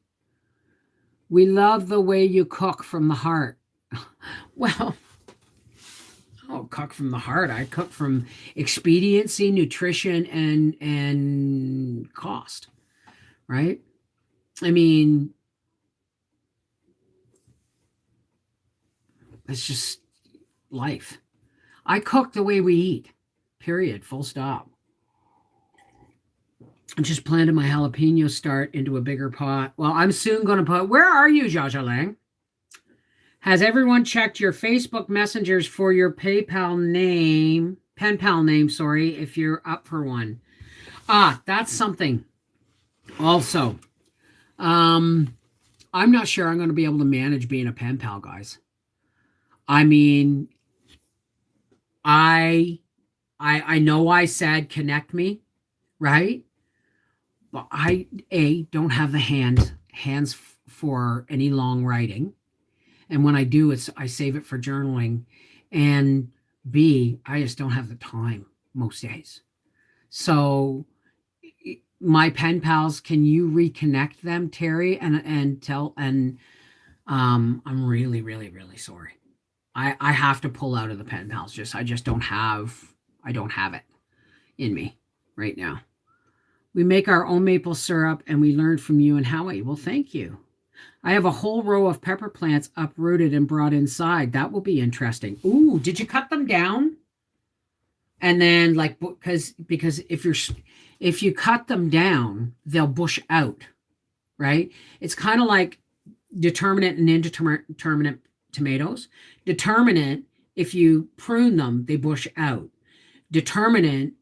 We love the way you cook from the heart. Well, I don't cook from the heart. I cook from expediency, nutrition, and cost, right? I mean, it's just life. I cook the way we eat, period, full stop. I just planted my jalapeno start into a bigger pot. Well, I'm soon going to put, where are you, Jaja Lang? Has everyone checked your Facebook messengers for your PayPal name, pen pal name, sorry, if you're up for one? That's something. Also, I'm not sure I'm going to be able to manage being a pen pal, guys. I mean, I know I said connect me, right? But I don't have the hands for any long writing, and when I do, I save it for journaling, and B, I just don't have the time most days. So my pen pals, can you reconnect them, Terry, and tell, and I'm really, really, really sorry. I have to pull out of the pen pals. I just I don't have it in me right now. We make our own maple syrup and we learned from you and Howie. Well, thank you. I have a whole row of pepper plants uprooted and brought inside. That will be interesting. Ooh, did you cut them down? And then like because if you cut them down, they'll bush out, right? It's kind of like determinate and indeterminate tomatoes. Determinate, if you prune them, they bush out. Determinate,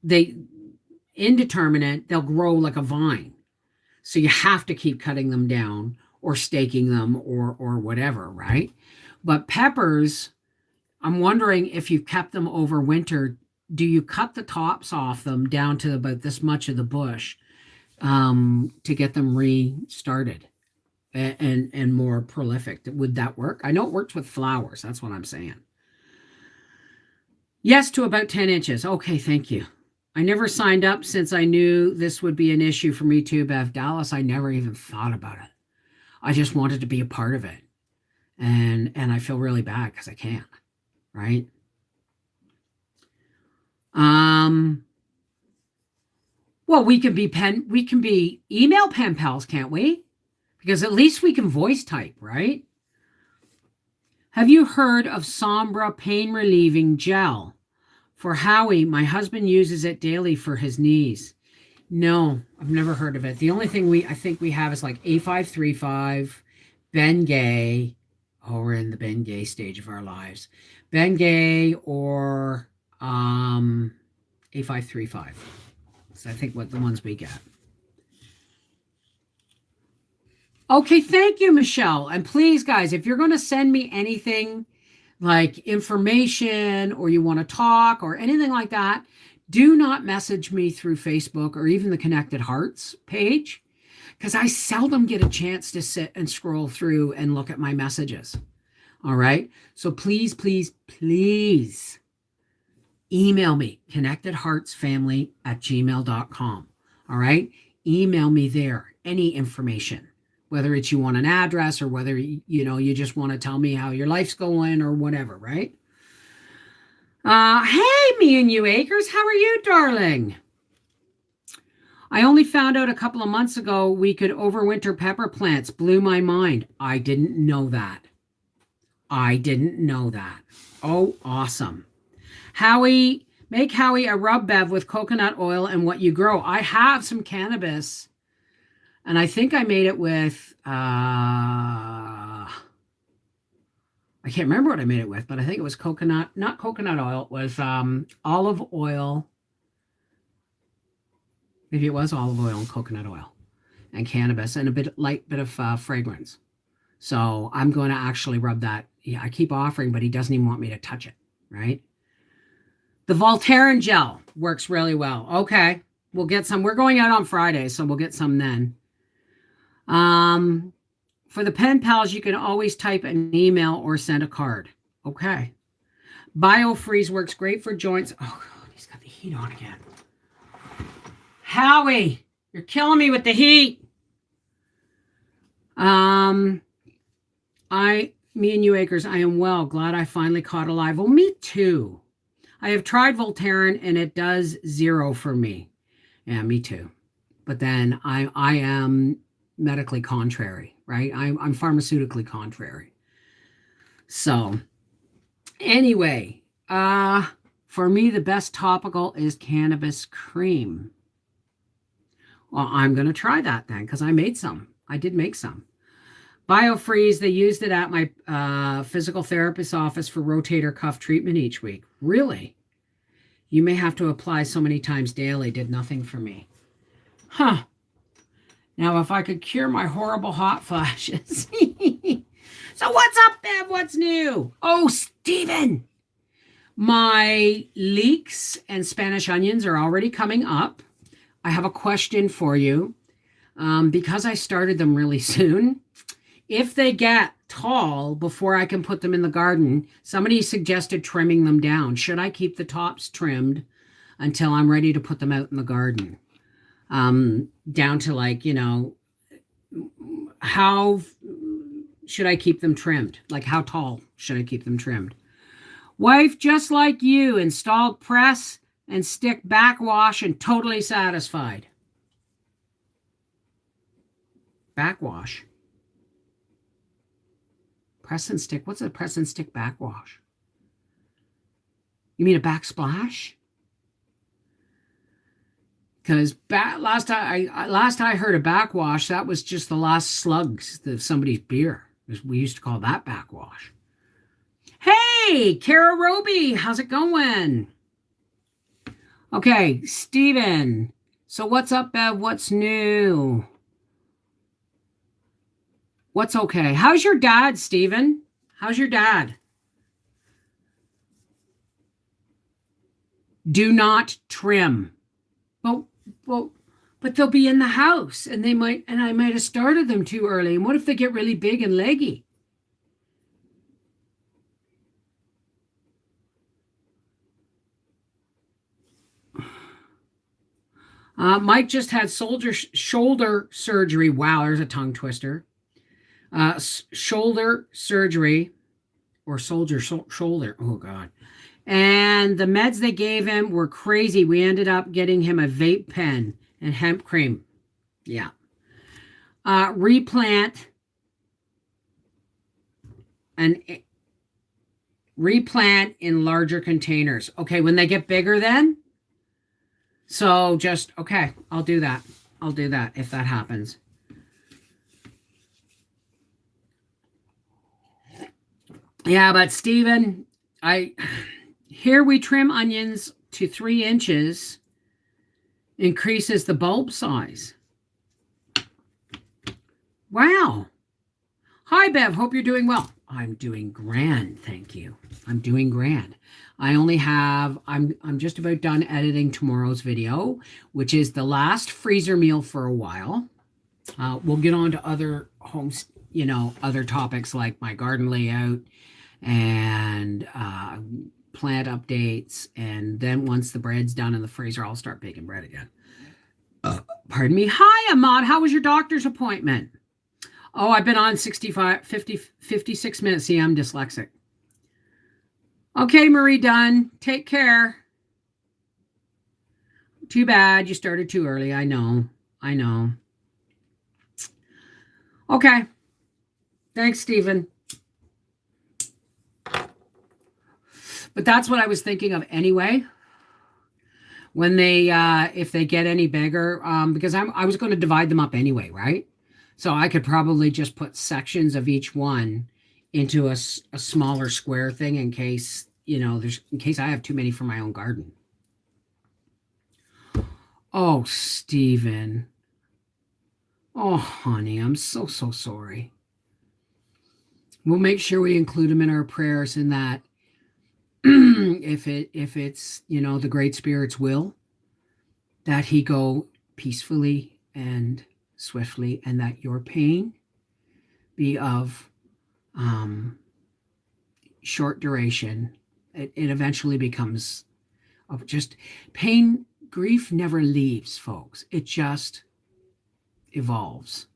they indeterminate, they'll grow like a vine. So you have to keep cutting them down or staking them or whatever, right? But peppers, I'm wondering if you've kept them over winter, do you cut the tops off them down to about this much of the bush to get them restarted and more prolific? Would that work? I know it works with flowers. That's what I'm saying. Yes, to about 10 inches. Okay, thank you. I never signed up since I knew this would be an issue for me too, Bev. Dallas, I never even thought about it. I just wanted to be a part of it. And I feel really bad because I can't, right? Well, we can be email pen pals, can't we? Because at least we can voice type, right? Have you heard of Sombra pain relieving gel? For Howie, my husband uses it daily for his knees. No, I've never heard of it. The only thing I think we have is like A535, Bengay. Oh, we're in the Bengay stage of our lives. Bengay or A535. So I think what the ones we get. Okay, thank you, Michelle. And please, guys, if you're going to send me anything like information or you want to talk or anything like that, do not message me through Facebook or even the Connected Hearts page, because I seldom get a chance to sit and scroll through and look at my messages. All right. So please, please, please email me, connectedheartsfamily@gmail.com. All right. Email me there, any information, whether it's you want an address or whether, you just want to tell me how your life's going or whatever, right? Hey, me and you, Acres. How are you, darling? I only found out a couple of months ago we could overwinter pepper plants. Blew my mind. I didn't know that. Oh, awesome. Howie, make Howie a rub bev with coconut oil and what you grow. I have some cannabis. And I think I made it with, I can't remember what I made it with, but I think it was not coconut oil. It was olive oil. Maybe it was olive oil and coconut oil and cannabis and a light bit of fragrance. So I'm going to actually rub that. Yeah, I keep offering, but he doesn't even want me to touch it, right? The Voltaren gel works really well. Okay, we'll get some. We're going out on Friday, so we'll get some then. For the pen pals, you can always type an email or send a card. Okay. BioFreeze works great for joints. Oh, God, he's got the heat on again. Howie, you're killing me with the heat. Me and you, Acres, I am well. Glad I finally caught alive. Well, me too. I have tried Voltaren and it does 0 for me. Yeah, me too. But then I am medically contrary, right? I'm pharmaceutically contrary. So anyway, for me, the best topical is cannabis cream. Well, I'm going to try that then because I made some. I did make some. BioFreeze, they used it at my physical therapist's office for rotator cuff treatment each week. Really? You may have to apply so many times daily. Did nothing for me. Huh. Now, if I could cure my horrible hot flashes. So what's up, Bev? What's new? Oh, Steven. My leeks and Spanish onions are already coming up. I have a question for you. Because I started them really soon, if they get tall before I can put them in the garden, somebody suggested trimming them down. Should I keep the tops trimmed until I'm ready to put them out in the garden? Down to how should I keep them trimmed? Like, how tall should I keep them trimmed? Wife, just like you, installed press and stick backwash and totally satisfied. Backwash. Press and stick. What's a press and stick backwash? You mean a backsplash? Because last I heard of backwash, that was just the last slugs of somebody's beer. We used to call that backwash. Hey, Kara Roby, how's it going? Okay, Steven. So what's up, Bev? What's new? What's okay? How's your dad, Steven? How's your dad? Do not trim. But they'll be in the house and I might have started them too early. And what if they get really big and leggy? Mike just had shoulder surgery. Wow, there's a tongue twister. Shoulder surgery or shoulder. Oh, God. And the meds they gave him were crazy. We ended up getting him a vape pen and hemp cream. Yeah. Replant in larger containers. Okay, when they get bigger then? So just, okay, I'll do that. I'll do that if that happens. Yeah, but Stephen, here we trim onions to 3 inches, increases the bulb size. Wow. Hi, Bev. Hope you're doing well. I'm doing grand, thank you. I'm doing grand. I'm just about done editing tomorrow's video, which is the last freezer meal for a while. We'll get on to other homes, other topics like my garden layout and plant updates. And then once the bread's done in the freezer, I'll start baking bread again. Pardon me. Hi, Ahmad. How was your doctor's appointment? Oh, I've been on 56 minutes. See, I'm dyslexic. Okay, Marie Dunn. Take care. Too bad you started too early. I know. Okay. Thanks, Stephen. But that's what I was thinking of anyway. When they, if they get any bigger, because I was going to divide them up anyway, right? So I could probably just put sections of each one into a smaller square thing in case, in case I have too many for my own garden. Oh, Stephen. Oh, honey, I'm so sorry. We'll make sure we include him in our prayers in that if it's, the Great Spirit's will, that he go peacefully and swiftly, and that your pain be of short duration. It eventually becomes of just pain. Grief never leaves, folks. It just evolves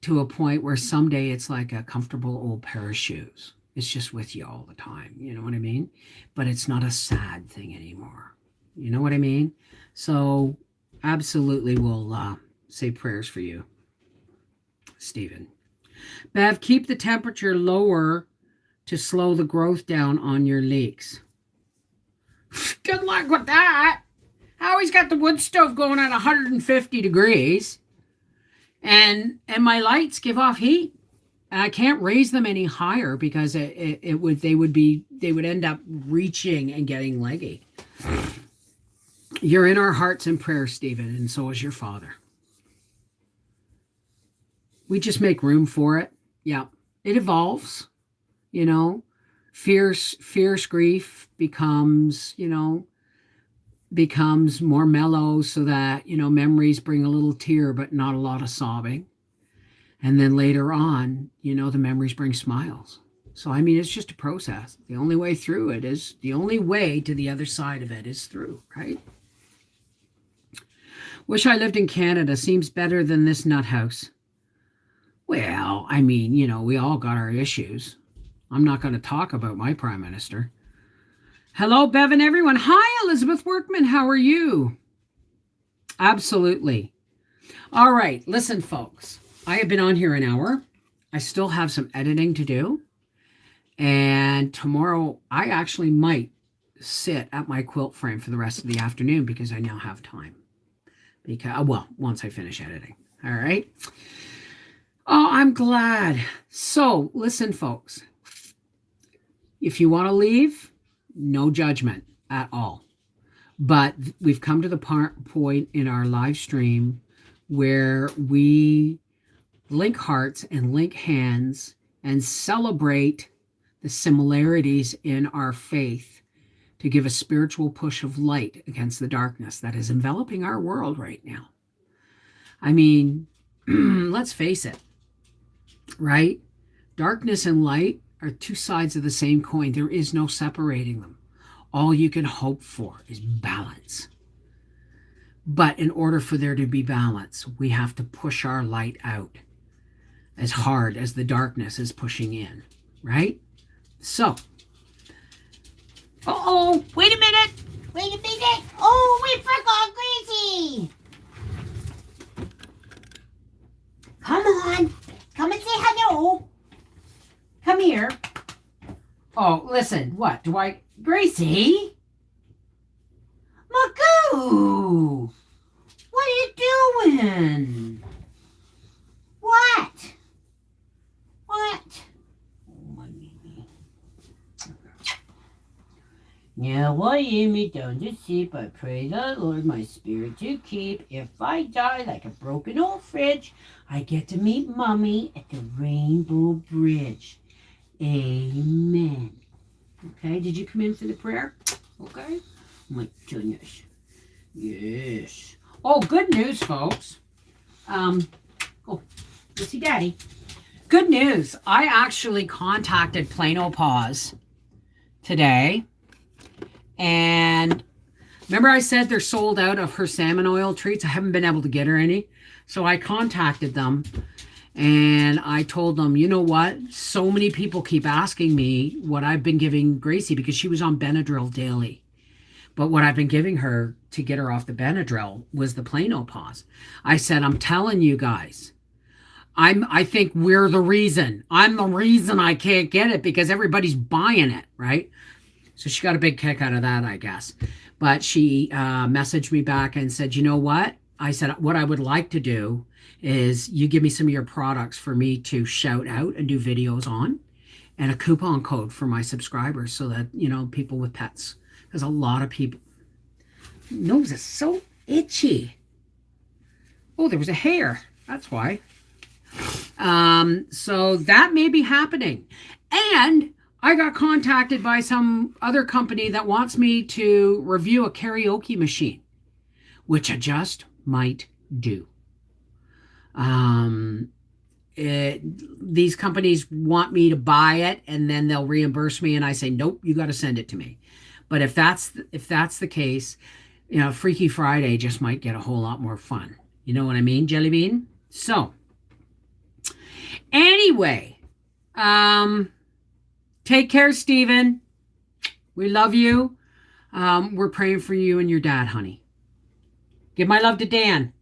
to a point where someday it's like a comfortable old pair of shoes. It's just with you all the time. You know what I mean? But it's not a sad thing anymore. You know what I mean? So absolutely we'll say prayers for you, Stephen. Bev, keep the temperature lower to slow the growth down on your leeks. Good luck with that. I always got the wood stove going at 150 degrees. And my lights give off heat. I can't raise them any higher because they would end up reaching and getting leggy. You're in our hearts and prayers, Stephen, and so is your father. We just make room for it. Yeah, it evolves. Fierce grief becomes more mellow, so that memories bring a little tear, but not a lot of sobbing. And then later on, the memories bring smiles. So, it's just a process. The only way through it is, the only way to the other side of it is through, right? Wish I lived in Canada. Seems better than this nut house. Well, I mean, you know, we all got our issues. I'm not going to talk about my prime minister. Hello, Bevan, everyone. Hi, Elizabeth Workman. How are you? Absolutely. All right. Listen, folks, I have been on here an hour. I still have some editing to do. And tomorrow, I actually might sit at my quilt frame for the rest of the afternoon because I now have time. Because, well, once I finish editing. All right. Oh, I'm glad. So, listen, folks. If you want to leave, no judgment at all. But we've come to the point in our live stream where we link hearts and link hands and celebrate the similarities in our faith to give a spiritual push of light against the darkness that is enveloping our world right now. I mean, let's face it, right? Darkness and light are two sides of the same coin. There is no separating them. All you can hope for is balance. But in order for there to be balance, we have to push our light out as hard as the darkness is pushing in, right? So, Uh-oh, wait a minute. Wait a minute. Oh, we forgot Gracie. Come on. Come and say hello. Come here. oh, listen, what? Do I... Gracie? Magoo! What are you doing? What? What? Oh, my baby. Now I am it down to sleep. I pray the Lord my spirit to keep. If I die like a broken old fridge, I get to meet Mommy at the Rainbow Bridge. Amen. Okay, did you come in for the prayer? Okay. Oh my goodness. Yes. Oh, good news, folks. Oh, you see Daddy. Good news. I actually contacted Plano Paws today. And remember I said they're sold out of her salmon oil treats? I haven't been able to get her any. So I contacted them. And I told them, you know what? So many people keep asking me what I've been giving Gracie because she was on Benadryl daily. But what I've been giving her to get her off the Benadryl was the Plano Paws. I said, I'm telling you guys, I think we're the reason. I'm the reason I can't get it because everybody's buying it, right? So she got a big kick out of that, I guess. But she messaged me back and said, you know what? I said, what I would like to do is you give me some of your products for me to shout out and do videos on, and a coupon code for my subscribers so that, you know, people with pets, because a lot of people, nose is so itchy. Oh, there was a hair. That's why. So that may be happening. And I got contacted by some other company that wants me to review a karaoke machine, which I just might do. These companies want me to buy it and then they'll reimburse me, and I say, nope, you got to send it to me. But if that's the case, you know, Freaky Friday just might get a whole lot more fun. You know what I mean, Jelly Bean? So anyway, take care, Stephen. We love you. We're praying for you and your dad, honey. Give my love to Dan.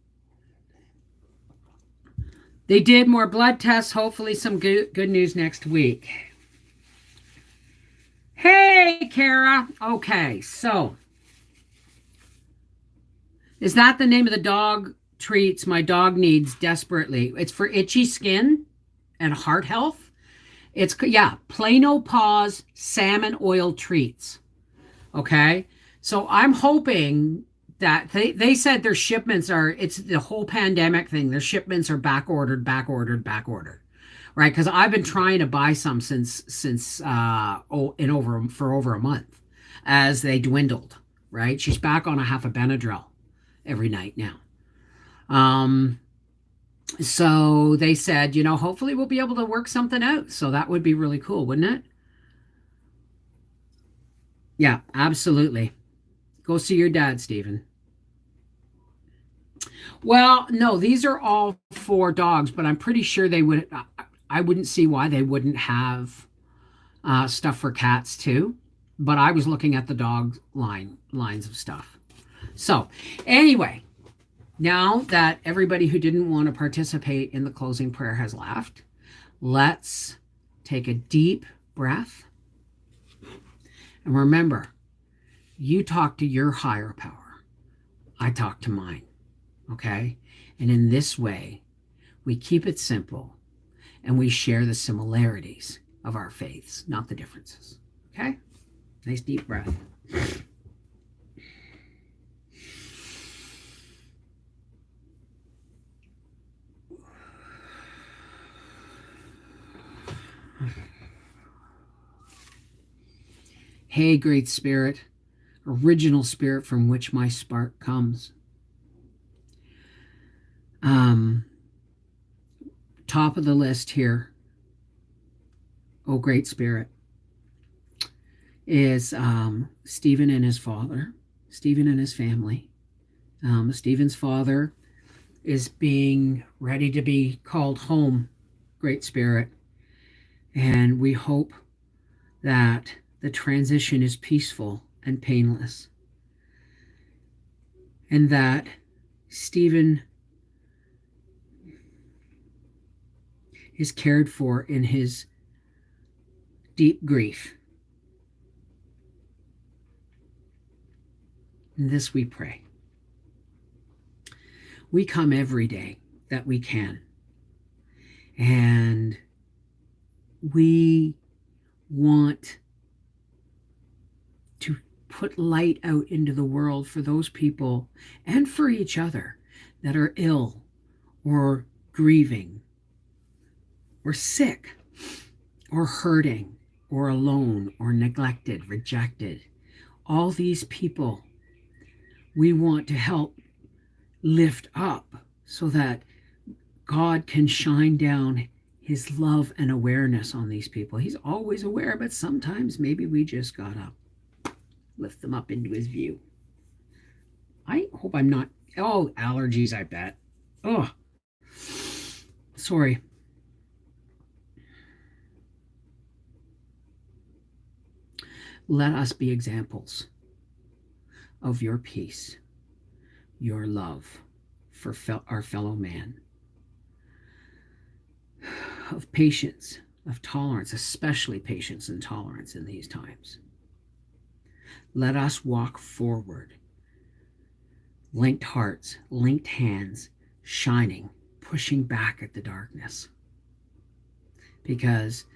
They did more blood tests. Hopefully some good news next week. Hey, Kara. Okay, so is that the name of the dog treats my dog needs desperately? It's for itchy skin and heart health. It's, yeah, Plano Paws salmon oil treats. Okay, so I'm hoping that they said their shipments are, it's the whole pandemic thing. Their shipments are back ordered, right? Because I've been trying to buy some since for over a month as they dwindled, right? She's back on a half a Benadryl every night now. So they said, you know, hopefully we'll be able to work something out. So that would be really cool, wouldn't it? Yeah, absolutely. Go see your dad, Stephen. Well, no, these are all for dogs, but I'm pretty sure they would. I wouldn't see why they wouldn't have stuff for cats too. But I was looking at the dog lines of stuff. So, anyway, now that everybody who didn't want to participate in the closing prayer has left, let's take a deep breath. And remember, you talk to your higher power. I talk to mine. Okay? And in this way, we keep it simple and we share the similarities of our faiths, not the differences. Okay? Nice deep breath. Hey, Great Spirit, original spirit from which my spark comes. Top of the list here, oh Great Spirit, is Stephen and his father, Stephen and his family. Stephen's father is being ready to be called home, Great Spirit, and we hope that the transition is peaceful and painless, and that Stephen is cared for in his deep grief. In this we pray. We come every day that we can, and we want to put light out into the world for those people and for each other that are ill or grieving or sick or hurting or alone or neglected, rejected. All these people we want to help lift up so that God can shine down his love and awareness on these people. He's always aware, but sometimes maybe we just gotta lift them up into his view. I hope I'm not, oh, allergies, I bet. Oh, sorry. Let us be examples of your peace, your love for our fellow man, of patience, of tolerance, especially patience and tolerance in these times. Let us walk forward, linked hearts, linked hands, shining, pushing back at the darkness. Because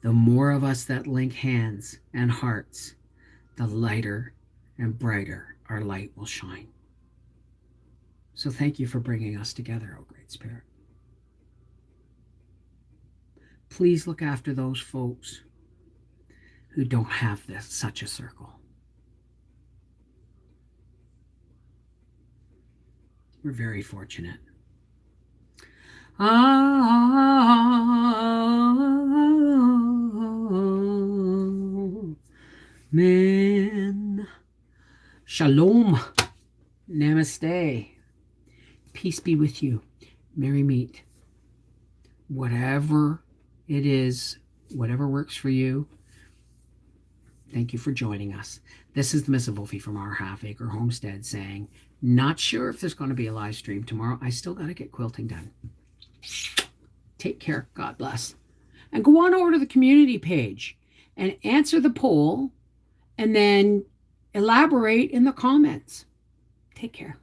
the more of us that link hands and hearts, the lighter and brighter our light will shine. So thank you for bringing us together, oh Great Spirit. Please look after those folks who don't have such a circle. We're very fortunate. Amen. Shalom. Namaste. Peace be with you. Merry meet. Whatever it is, whatever works for you, thank you for joining us. This is the Miss Wolfie from our Half Acre Homestead saying, not sure if there's going to be a live stream tomorrow. I still got to get quilting done. Take care. God bless. And go on over to the community page and answer the poll and then elaborate in the comments. Take care.